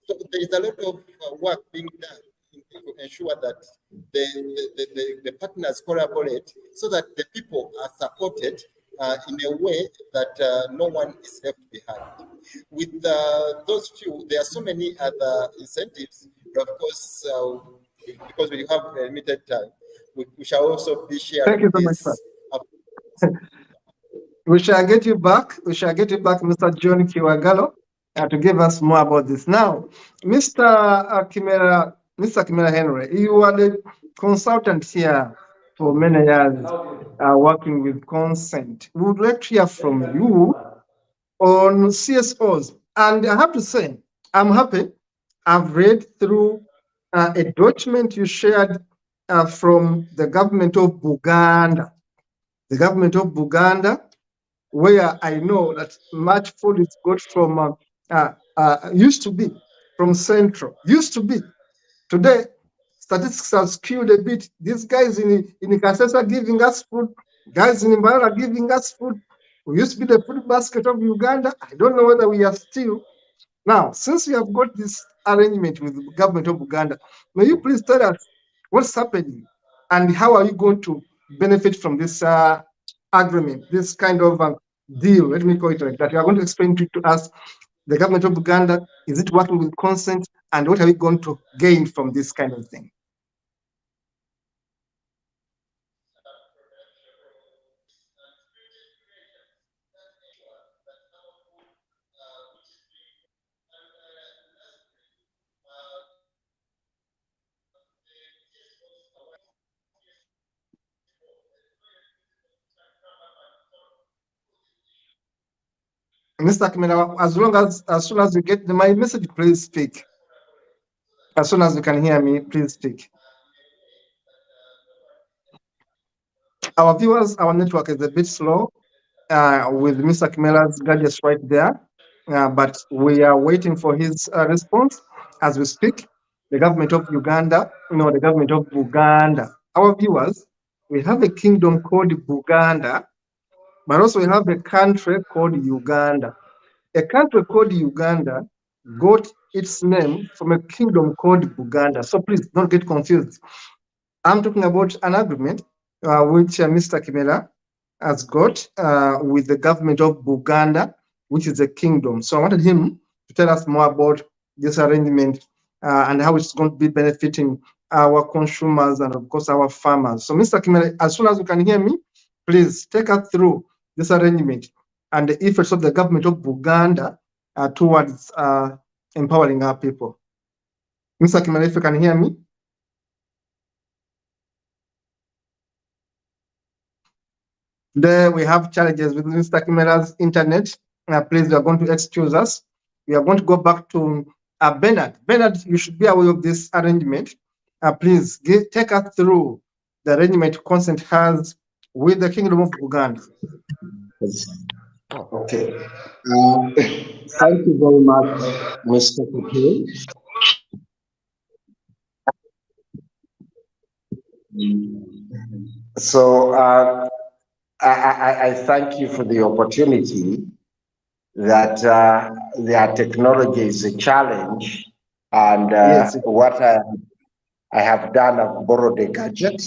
So there is a lot of work being done to ensure that the partners collaborate so that the people are supported in a way that no one is left behind. With those few, there are so many other incentives, but of course, because we have a limited time, we shall also be sharing. Thank you so much, sir. We shall get you back. We shall get you back, Mr. John Kiwagalo, to give us more about this. Now, Mr. Kimera Henry, you are the consultant here for many years, working with consent. We would like to hear from you on CSOs. And I have to say, I'm happy. I've read through a document you shared from the government of Buganda. The government of Buganda, where I know that much food is got from, used to be from Central, used to be. Today, statistics are skewed a bit. These guys in Kasese are giving us food, guys in Mbara are giving us food. We used to be the food basket of Uganda. I don't know whether we are still. Now, since we have got this arrangement with the government of Uganda, may you please tell us what's happening and how are you going to benefit from this agreement, this kind of deal, let me call it like that. You are going to explain to us the government of Uganda, is it working with consent, and what are we going to gain from this kind of thing? Mr. Kimera, as soon as you get my message, please speak. As soon as you can hear me, please speak. Our viewers, our network is a bit slow with Mr. Kimera's gadgets right there, but we are waiting for his response as we speak. The government of Uganda, the government of Buganda. Our viewers, we have a kingdom called Buganda, but also we have a country called Uganda. A country called Uganda got its name from a kingdom called Buganda. So please don't get confused. I'm talking about an agreement which Mr. Kimera has got with the government of Buganda, which is a kingdom. So I wanted him to tell us more about this arrangement and how it's going to be benefiting our consumers and of course our farmers. So Mr. Kimera, as soon as you can hear me, please take us through this arrangement and the efforts of the government of Buganda towards empowering our people. Mr. Kimera, if you can hear me. There we have challenges with Mr. Kimera's internet. Please, you are going to excuse us. We are going to go back to Bernard. Bernard, you should be aware of this arrangement. Please take us through the arrangement Consent has with the Kingdom of Uganda. Okay. Thank you very much, Mr. Kapil. So I thank you for the opportunity that their technology is a challenge, and yes. what I have done, I've borrowed a gadget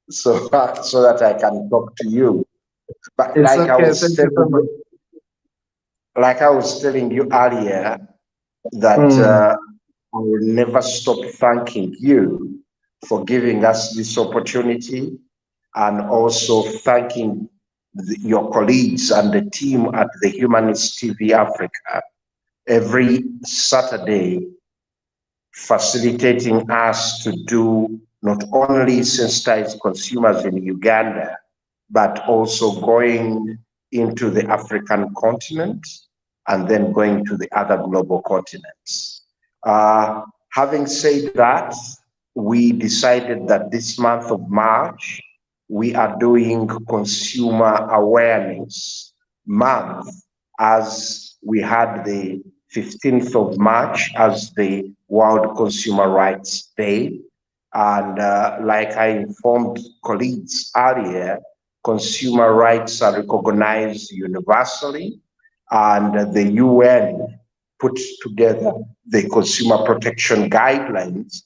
so that I can talk to you. But it's like okay. I was telling you earlier, that I will never stop thanking you for giving us this opportunity, and also thanking your colleagues and the team at the Humanist TV Africa every Saturday, facilitating us to do not only sensitize consumers in Uganda, but also going into the African continent and then going to the other global continents. Having said that, we decided that this month of March, we are doing Consumer Awareness Month, as we had the 15th of March as the World Consumer Rights Day. And like I informed colleagues earlier, consumer rights are recognized universally, and the UN put together the consumer protection guidelines,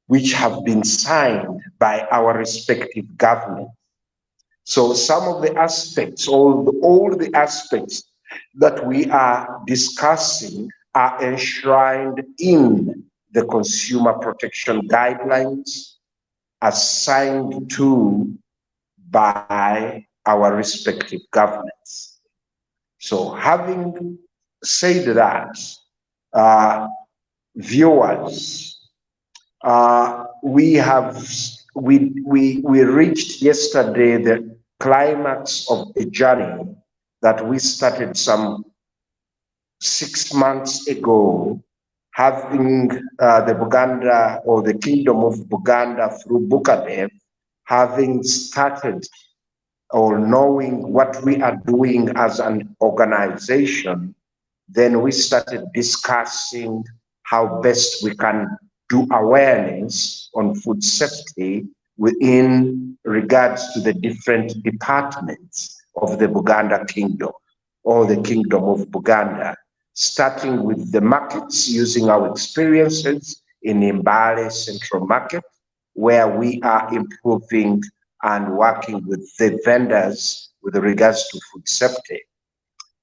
which have been signed by our respective governments. So some of the aspects, all the aspects that we are discussing are enshrined in the consumer protection guidelines assigned to by our respective governments. So having said that, viewers, we reached yesterday the climax of the journey that we started some 6 months ago, having the Buganda, or the Kingdom of Buganda through Bukadev, having started or knowing what we are doing as an organization. Then we started discussing how best we can do awareness on food safety within regards to the different departments of the Buganda Kingdom, or the Kingdom of Buganda, starting with the markets, using our experiences in Mbale Central Market, where we are improving and working with the vendors with regards to food safety.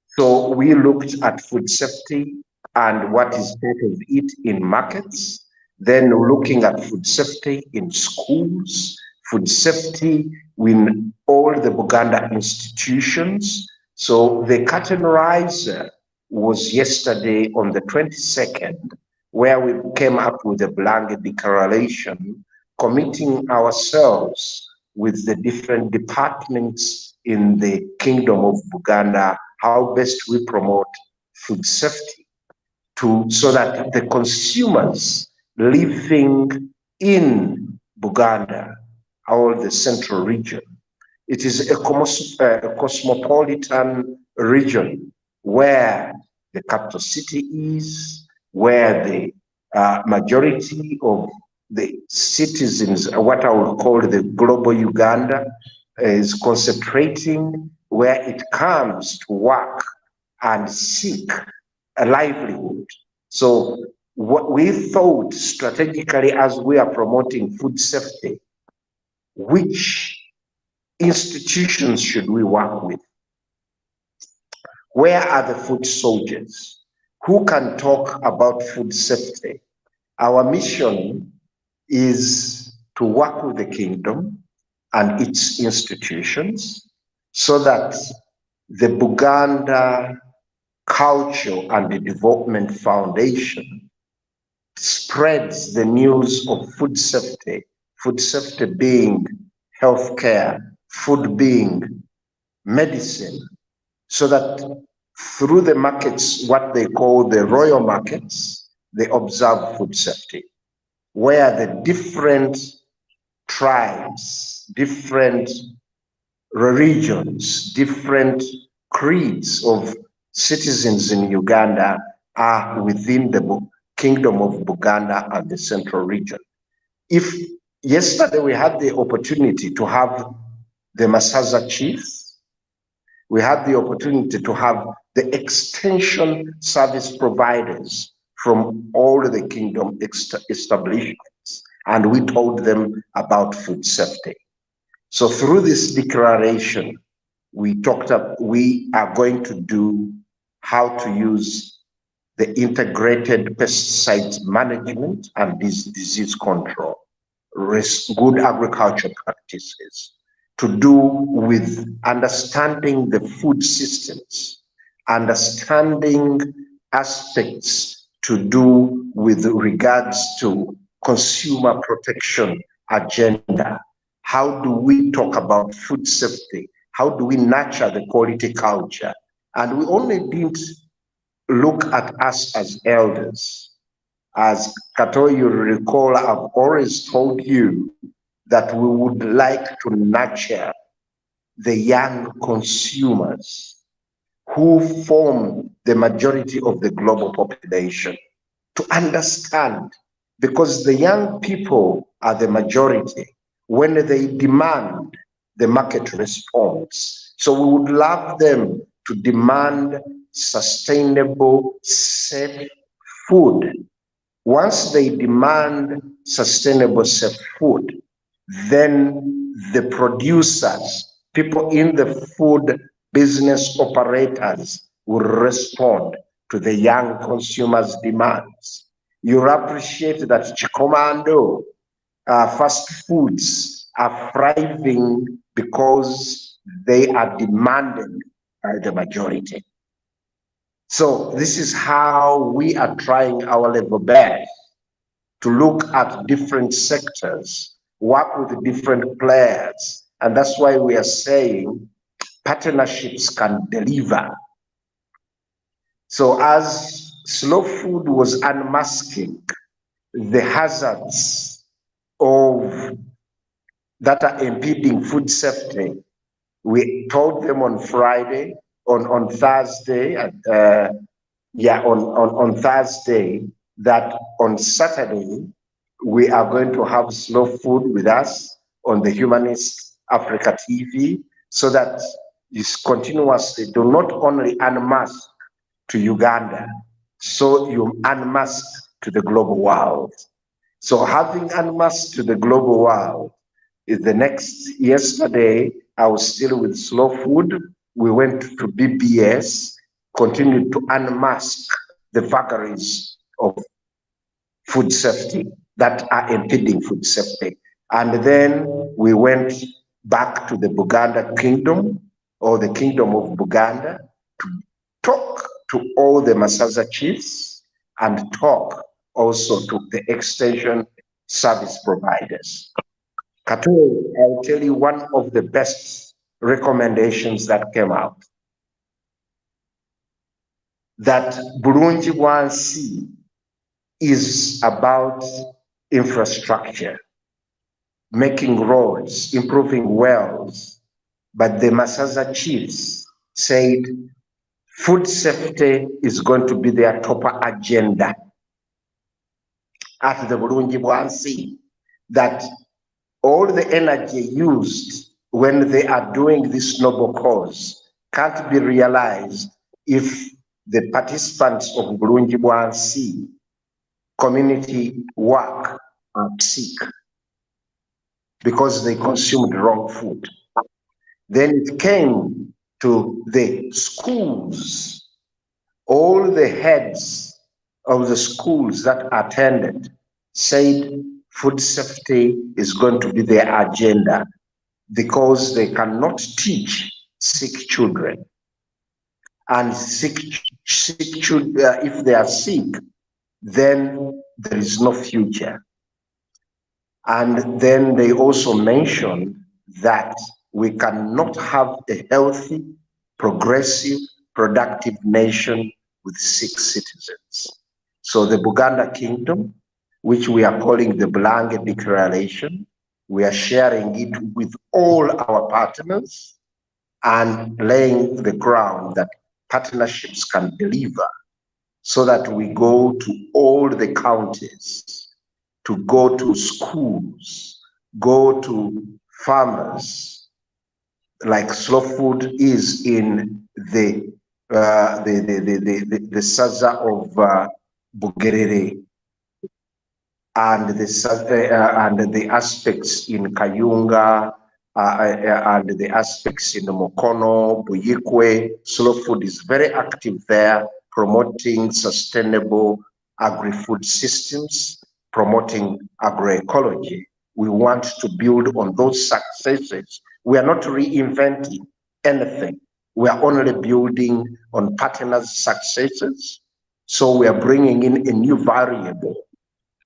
So we looked at food safety and what is part of it in markets, then looking at food safety in schools, food safety in all the Buganda institutions. So the curtain riser was yesterday on the 22nd, where we came up with a blanket declaration committing ourselves with the different departments in the Kingdom of Buganda, how best we promote food safety so that the consumers living in Buganda, or the central region, it is a cosmopolitan region where the capital city is, where the majority of the citizens, what I would call the global Uganda, is concentrating, where it comes to work and seek a livelihood. So what we thought strategically as we are promoting food safety, which institutions should we work with? Where are the food soldiers? Who can talk about food safety? Our mission is to work with the kingdom and its institutions so that the Buganda Culture and Development Foundation spreads the news of food safety being healthcare, food being medicine, so that through the markets, what they call the royal markets, they observe food safety, where the different tribes, different religions, different creeds of citizens in Uganda are within the Kingdom of Buganda and the Central Region. If yesterday we had the opportunity to have the Masaza chiefs, we had the opportunity to have the extension service providers from all the kingdom establishments, and we told them about food safety. So through this declaration, we are going to do how to use the integrated pesticide management and disease control, good agriculture practices, to do with understanding the food systems, understanding aspects to do with regards to consumer protection agenda. How do we talk about food safety? How do we nurture the quality culture? And we only didn't look at us as elders. As Kato, you recall, I've always told you that we would like to nurture the young consumers who form the majority of the global population to understand, because the young people are the majority. When they demand, the market responds. So we would love them to demand sustainable, safe food. Once they demand sustainable, safe food, then the producers, people in the food business operators will respond to the young consumers' demands. You'll appreciate that Chikomando fast foods are thriving because they are demanded by the majority. So this is how we are trying our level best to look at different sectors, work with different players. And that's why we are saying partnerships can deliver. So as Slow Food was unmasking the hazards of that are impeding food safety, we told them on Friday, on Thursday, on Thursday, that on Saturday, we are going to have Slow Food with us on the Humanist Africa TV, so that this continuously do not only unmask to Uganda, so you unmask to the global world. So having unmasked to the global world, is the next, yesterday, I was still with Slow Food. We went to BBS, continued to unmask the vagaries of food safety that are impeding food safety. And then we went back to the Buganda Kingdom, or the Kingdom of Buganda, to talk to all the Masaza chiefs and talk also to the extension service providers. Kato, I'll tell you one of the best recommendations that came out. That Burunji 1C is about infrastructure, making roads, improving wells. But the Masaza chiefs said food safety is going to be their top agenda at the Burunji 1C. That all the energy used when they are doing this noble cause can't be realized if the participants of Bulungi Bwansi community work are sick because they consumed wrong food. Then it came to the schools. All the heads of the schools that attended said food safety is going to be their agenda because they cannot teach sick children. And sick children, if they are sick, then there is no future. And then they also mentioned that we cannot have a healthy, progressive, productive nation with sick citizens. So the Buganda Kingdom, which we are calling the Blanket Declaration, we are sharing it with all our partners and laying the ground that partnerships can deliver so that we go to all the counties, to go to schools, go to farmers, like slow food is in the Saza of Bugerere, and the aspects in Kayunga, and the aspects in Mokono, Buyikwe. Slow food is very active there, promoting sustainable agri-food systems, promoting agroecology. We want to build on those successes. We are not reinventing anything. We are only building on partners' successes. So we are bringing in a new variable.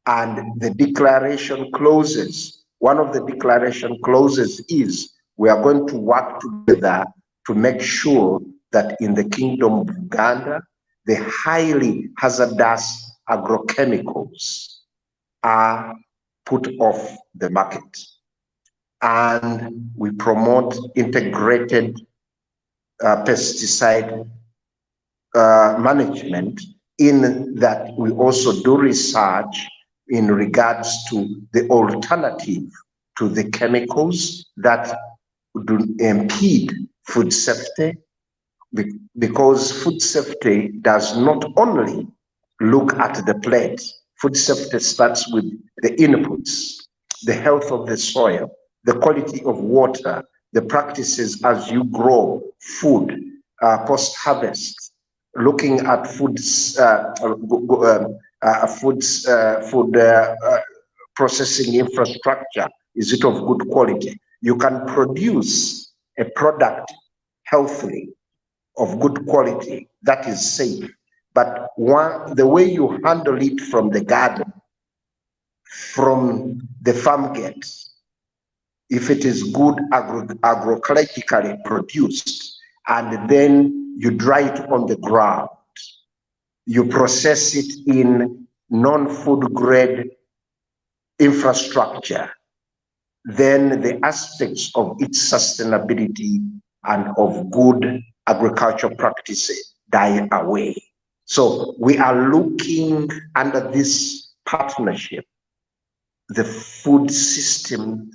And the declaration clauses, one of the declaration clauses is we are going to work together to make sure that in the Kingdom of Uganda, the highly hazardous agrochemicals are put off the market. And we promote integrated pesticide management, in that we also do research in regards to the alternative to the chemicals that do impede food safety, because food safety does not only look at the plate. Food safety starts with the inputs, the health of the soil, the quality of water, the practices as you grow food, post-harvest, looking at food processing infrastructure. Is it of good quality? You can produce a product healthily, of good quality, that is safe. But the way you handle it from the garden, from the farm gate, if it is good agroecologically produced, and then you dry it on the ground, you process it in non-food grade infrastructure, then the aspects of its sustainability and of good agricultural practices die away. So we are looking under this partnership, the food system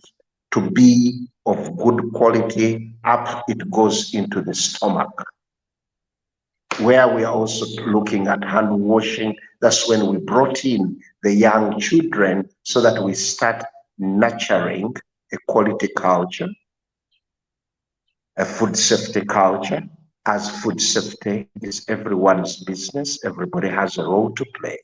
to be of good quality up it goes into the stomach, where we are also looking at hand washing. That's when we brought in the young children so that we start nurturing a quality culture, a food safety culture, as food safety is everyone's business. Everybody has a role to play.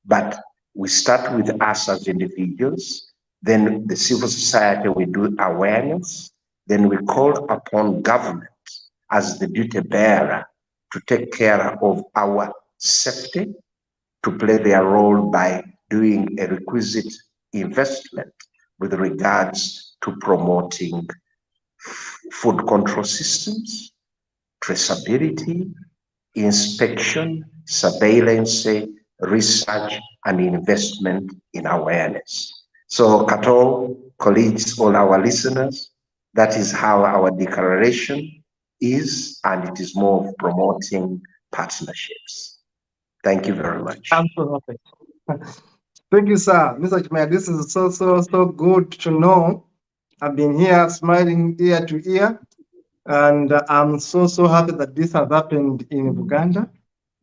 But we start with us as individuals, then the civil society, we do awareness, then we call upon government as the duty bearer to take care of our safety, to play their role by doing a requisite investment with regards to promoting food control systems, traceability, inspection, surveillance, research, and investment in awareness. So, Kato, colleagues, all our listeners, that is how our declaration is, and it is more of promoting partnerships. Thank you very much. Absolutely. Thank you, sir. Mr. Chimaya, this is so good to know. I've been here smiling ear to ear, and I'm so happy that this has happened in Uganda.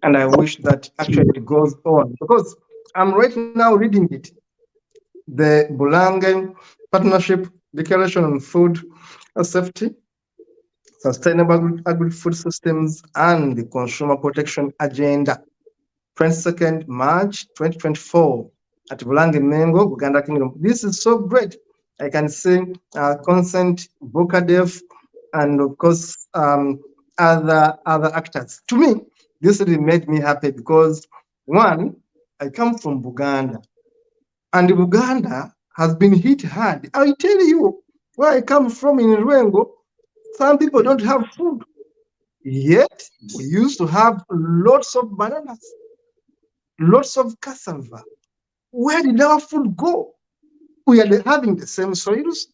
And I wish that actually it goes on, because I'm right now reading it. The Bulange Partnership Declaration on Food Safety, Sustainable Agri-Food Systems, and the Consumer Protection Agenda, 22nd March 2024 at Bulange Mengo, Uganda Kingdom. This is so great. I can see Consent, Bokadev, and of course other actors. To me, this really made me happy because, one, I come from Buganda, and Buganda has been hit hard. I tell you, where I come from in Rwengo, some people don't have food. Yet, we used to have lots of bananas, lots of cassava. Where did our food go? We are having the same soils,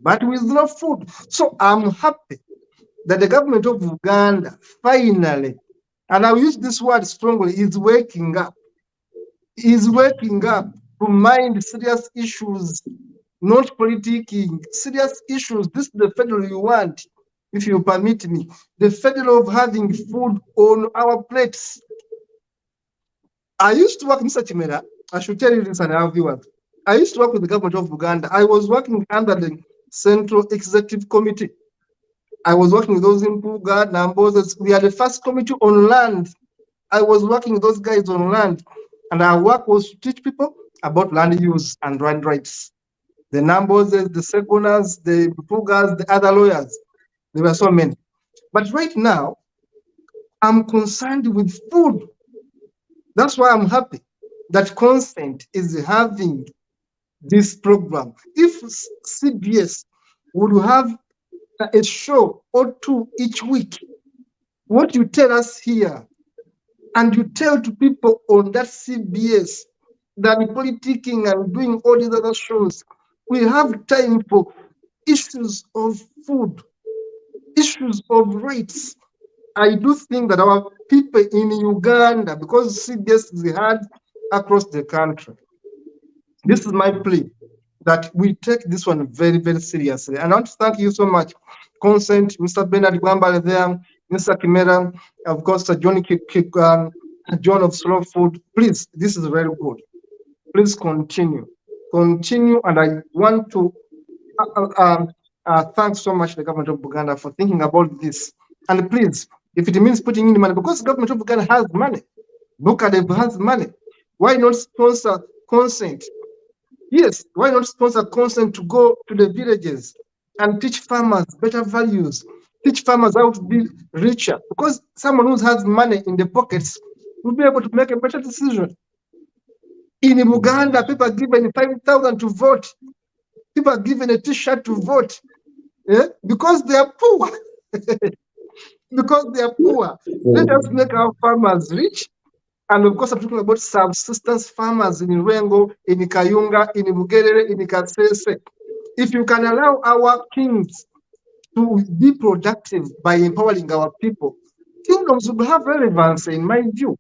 but with no food. So I'm happy that the government of Uganda finally, and I'll use this word strongly, is waking up. Is waking up to mind serious issues, not politicking, serious issues. This is the federal you want, if you permit me. The federal of having food on our plates. I used to work in Mr. Chimera. I should tell you this and our viewers. I used to work with the government of Uganda. I was working under the Central Executive Committee. I was working with those in Puga, Nambos. We are the first committee on land. I was working with those guys on land. And our work was to teach people about land use and land rights. The Nambos, the Segoners, the Pugas, the other lawyers. There were so many. But right now, I'm concerned with food. That's why I'm happy that Consent is having this program. If CBS would have a show or two each week, what you tell us here, and you tell to people on that CBS, than politicking and doing all these other shows, we have time for issues of food, issues of rights. I do think that our people in Uganda, because CBS is heard across the country, this is my plea, that we take this one very, very seriously. And I want to thank you so much, Consent, Mr. Bernard Gwambale there, Mr. Kimera, of course, John of Slow Food. Please, this is very good. Please continue. Continue, and I want to thank so much the government of Uganda for thinking about this. And please, if it means putting in money, because the government of Uganda has money, Bukadev has money, why not sponsor Consent? Yes, why not sponsor Consent to go to the villages and teach farmers better values, teach farmers how to be richer? Because someone who has money in the pockets will be able to make a better decision. In Uganda, people are given 5,000 to vote. People are given a T-shirt to vote, because they are poor. Because they are poor. Let us make our farmers rich. And of course, I'm talking about subsistence farmers in Rwengo, in Kayunga, in Bugerere, in Kasese. If you can allow our kings to be productive by empowering our people, kingdoms will have relevance, in my view.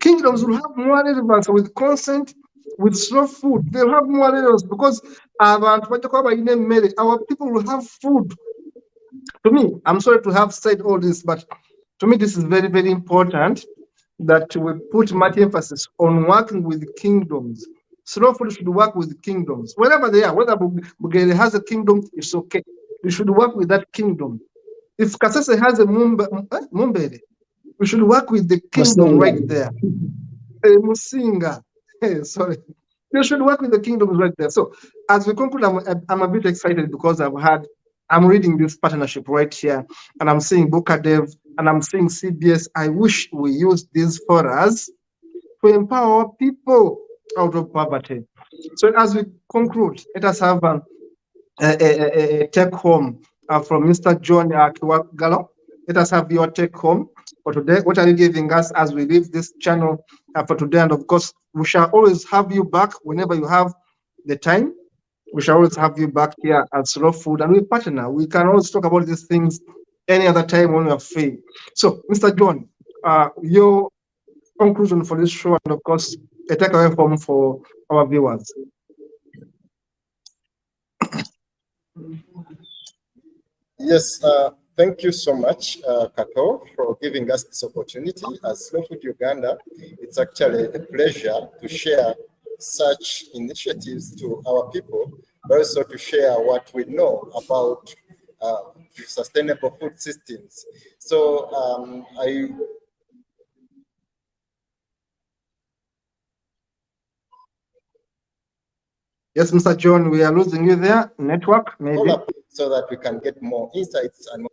Kingdoms will have more relevance with Consent, with slow food. They'll have more relevance because our people will have food. To me, I'm sorry to have said all this, but to me, this is very, very important that we put much emphasis on working with kingdoms. Slow food should work with kingdoms, wherever they are. Whether Bugere has a kingdom, it's okay. We should work with that kingdom. If Kasese has a Mumbere, we should work with the kingdom right there. Musinga, sorry. We should work with the kingdoms right there. So as we conclude, I'm a bit excited because I'm reading this partnership right here, and I'm seeing Bukadev, and I'm seeing CBS. I wish we use these for us to empower people out of poverty. So as we conclude, let us have a take home from Mr. John Kiwagalo. Let us have your take home for today. What are you giving us as we leave this channel for today? And of course, we shall always have you back whenever you have the time. We shall always have you back here at Slow Food, and we partner. We can always talk about these things any other time when we are free. So, Mr. John, your conclusion for this show, and of course, a takeaway home for our viewers. Yes, Thank you so much, Kato, for giving us this opportunity. As Slow Food Uganda, it's actually a pleasure to share such initiatives to our people, but also to share what we know about sustainable food systems. So Yes, Mr. John, we are losing you there. Network, maybe. So that we can get more insights and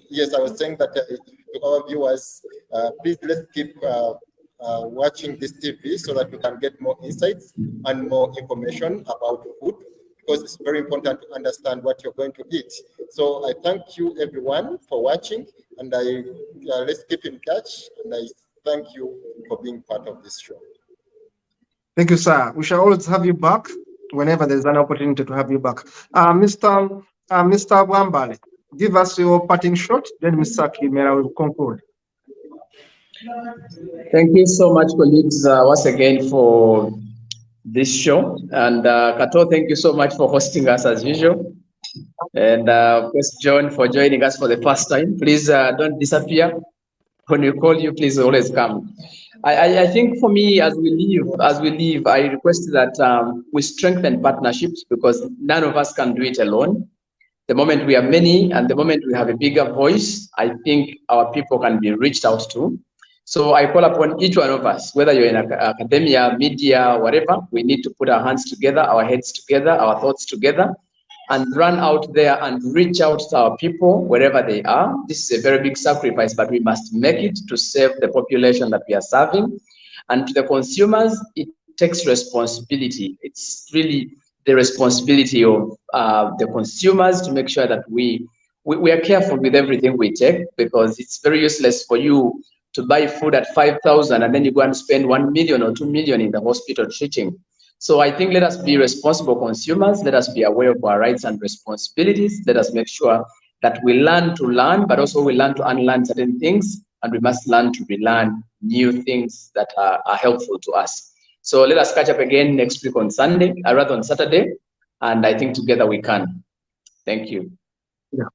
yes, I was saying that to our viewers, please let's keep watching this TV so that we can get more insights and more information about food, because it's very important to understand what you're going to eat. So I thank you everyone for watching, and let's keep in touch, and I thank you for being part of this show. Thank you, sir. We shall always have you back whenever there's an opportunity to have you back. Mr. Wambale, give us your parting shot, then Mr. Kimera will conclude. Thank you so much, colleagues, once again for this show. And Kato, thank you so much for hosting us as usual. And of course, John, for joining us for the first time. Please don't disappear. When we call you, please always come. I think for me, as we leave, I request that we strengthen partnerships, because none of us can do it alone. The moment we are many and the moment we have a bigger voice, I think our people can be reached out to. So I call upon each one of us, whether you're in academia, media, whatever, we need to put our hands together, our heads together, our thoughts together, and run out there and reach out to our people wherever they are. This is a very big sacrifice, but we must make it to save the population that we are serving. And to the consumers, it takes responsibility. It's really the responsibility of the consumers to make sure that we are careful with everything we take, because it's very useless for you to buy food at 5,000 and then you go and spend 1 million or 2 million in the hospital treating. So I think let us be responsible consumers. Let us be aware of our rights and responsibilities. Let us make sure that we learn to learn, but also we learn to unlearn certain things, and we must learn to relearn new things that are helpful to us. So let us catch up again next week on Sunday, or rather on Saturday, and I think together we can. Thank you. Yeah.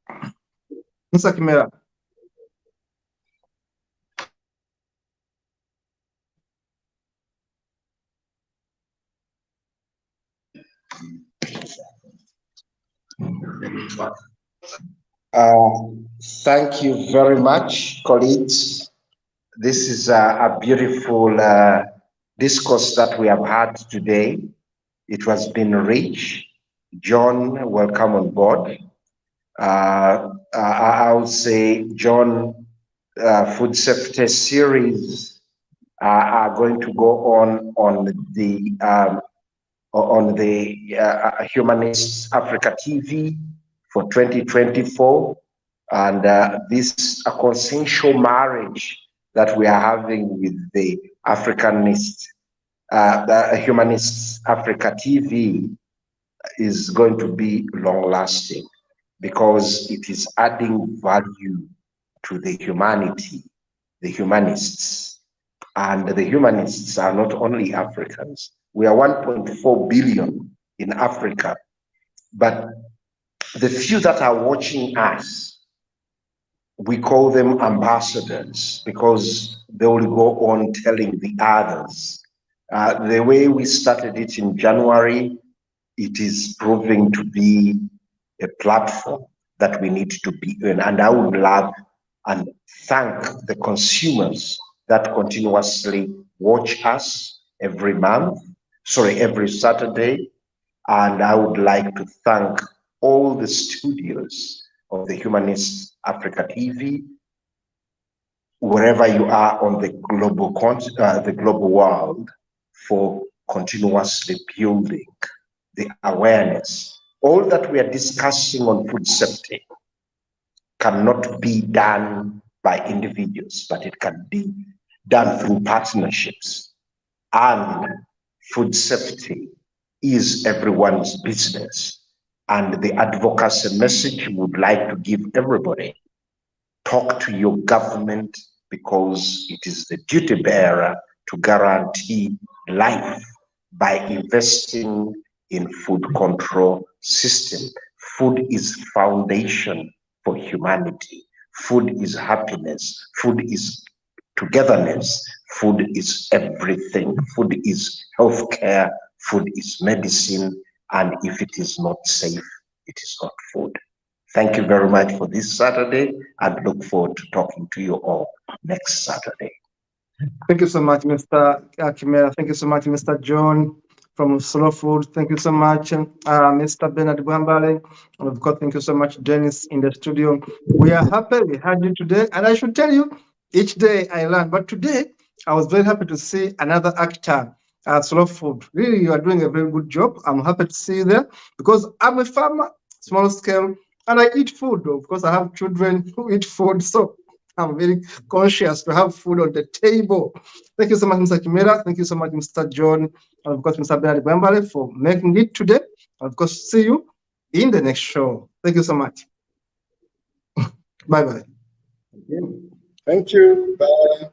Mr. Kimera. Thank you very much, colleagues. This is a beautiful discourse that we have had today. It has been rich. John, welcome on board. I would say, John, food safety series are going to go on the Humanist Africa TV for 2024, and this a consensual marriage that we are having with the Humanist Africa TV is going to be long-lasting, because it is adding value to the humanity, the humanists. And the humanists are not only Africans. We are 1.4 billion in Africa, but the few that are watching us, we call them ambassadors, because they will go on telling the others. The way we started it in January, it is proving to be a platform that we need to be in. And I would love and thank the consumers that continuously watch us every Saturday. And I would like to thank all the studios of the Humanist Africa TV, wherever you are on the global world, for continuously building the awareness. All that we are discussing on food safety cannot be done by individuals, but it can be done through partnerships. And food safety is everyone's business. And the advocacy message we would like to give everybody: talk to your government, because it is the duty bearer to guarantee life by investing in food control system, Food is foundation for humanity. Food is happiness. Food is togetherness. Food is everything. Food is healthcare. Food is medicine. And if it is not safe, it is not food. Thank you very much for this Saturday, and look forward to talking to you all next Saturday. Thank you so much, Mr. Kimera. Thank you so much, Mr. John from Slow Food. Thank you so much, Mr. Bernard Bwambale. And of course, thank you so much, Dennis, in the studio. We are happy we had you today. And I should tell you, each day I learn. But today, I was very happy to see another actor at Slow Food. Really, you are doing a very good job. I'm happy to see you there because I'm a farmer, small scale, and I eat food. Of course, I have children who eat food. So I'm very conscious to have food on the table. Thank you so much, Mr. Kimera. Thank you so much, Mr. John, and of course, Mr. Bernard Bwambale for making it today. And of course, see you in the next show. Thank you so much. Bye-bye. Thank you. Bye.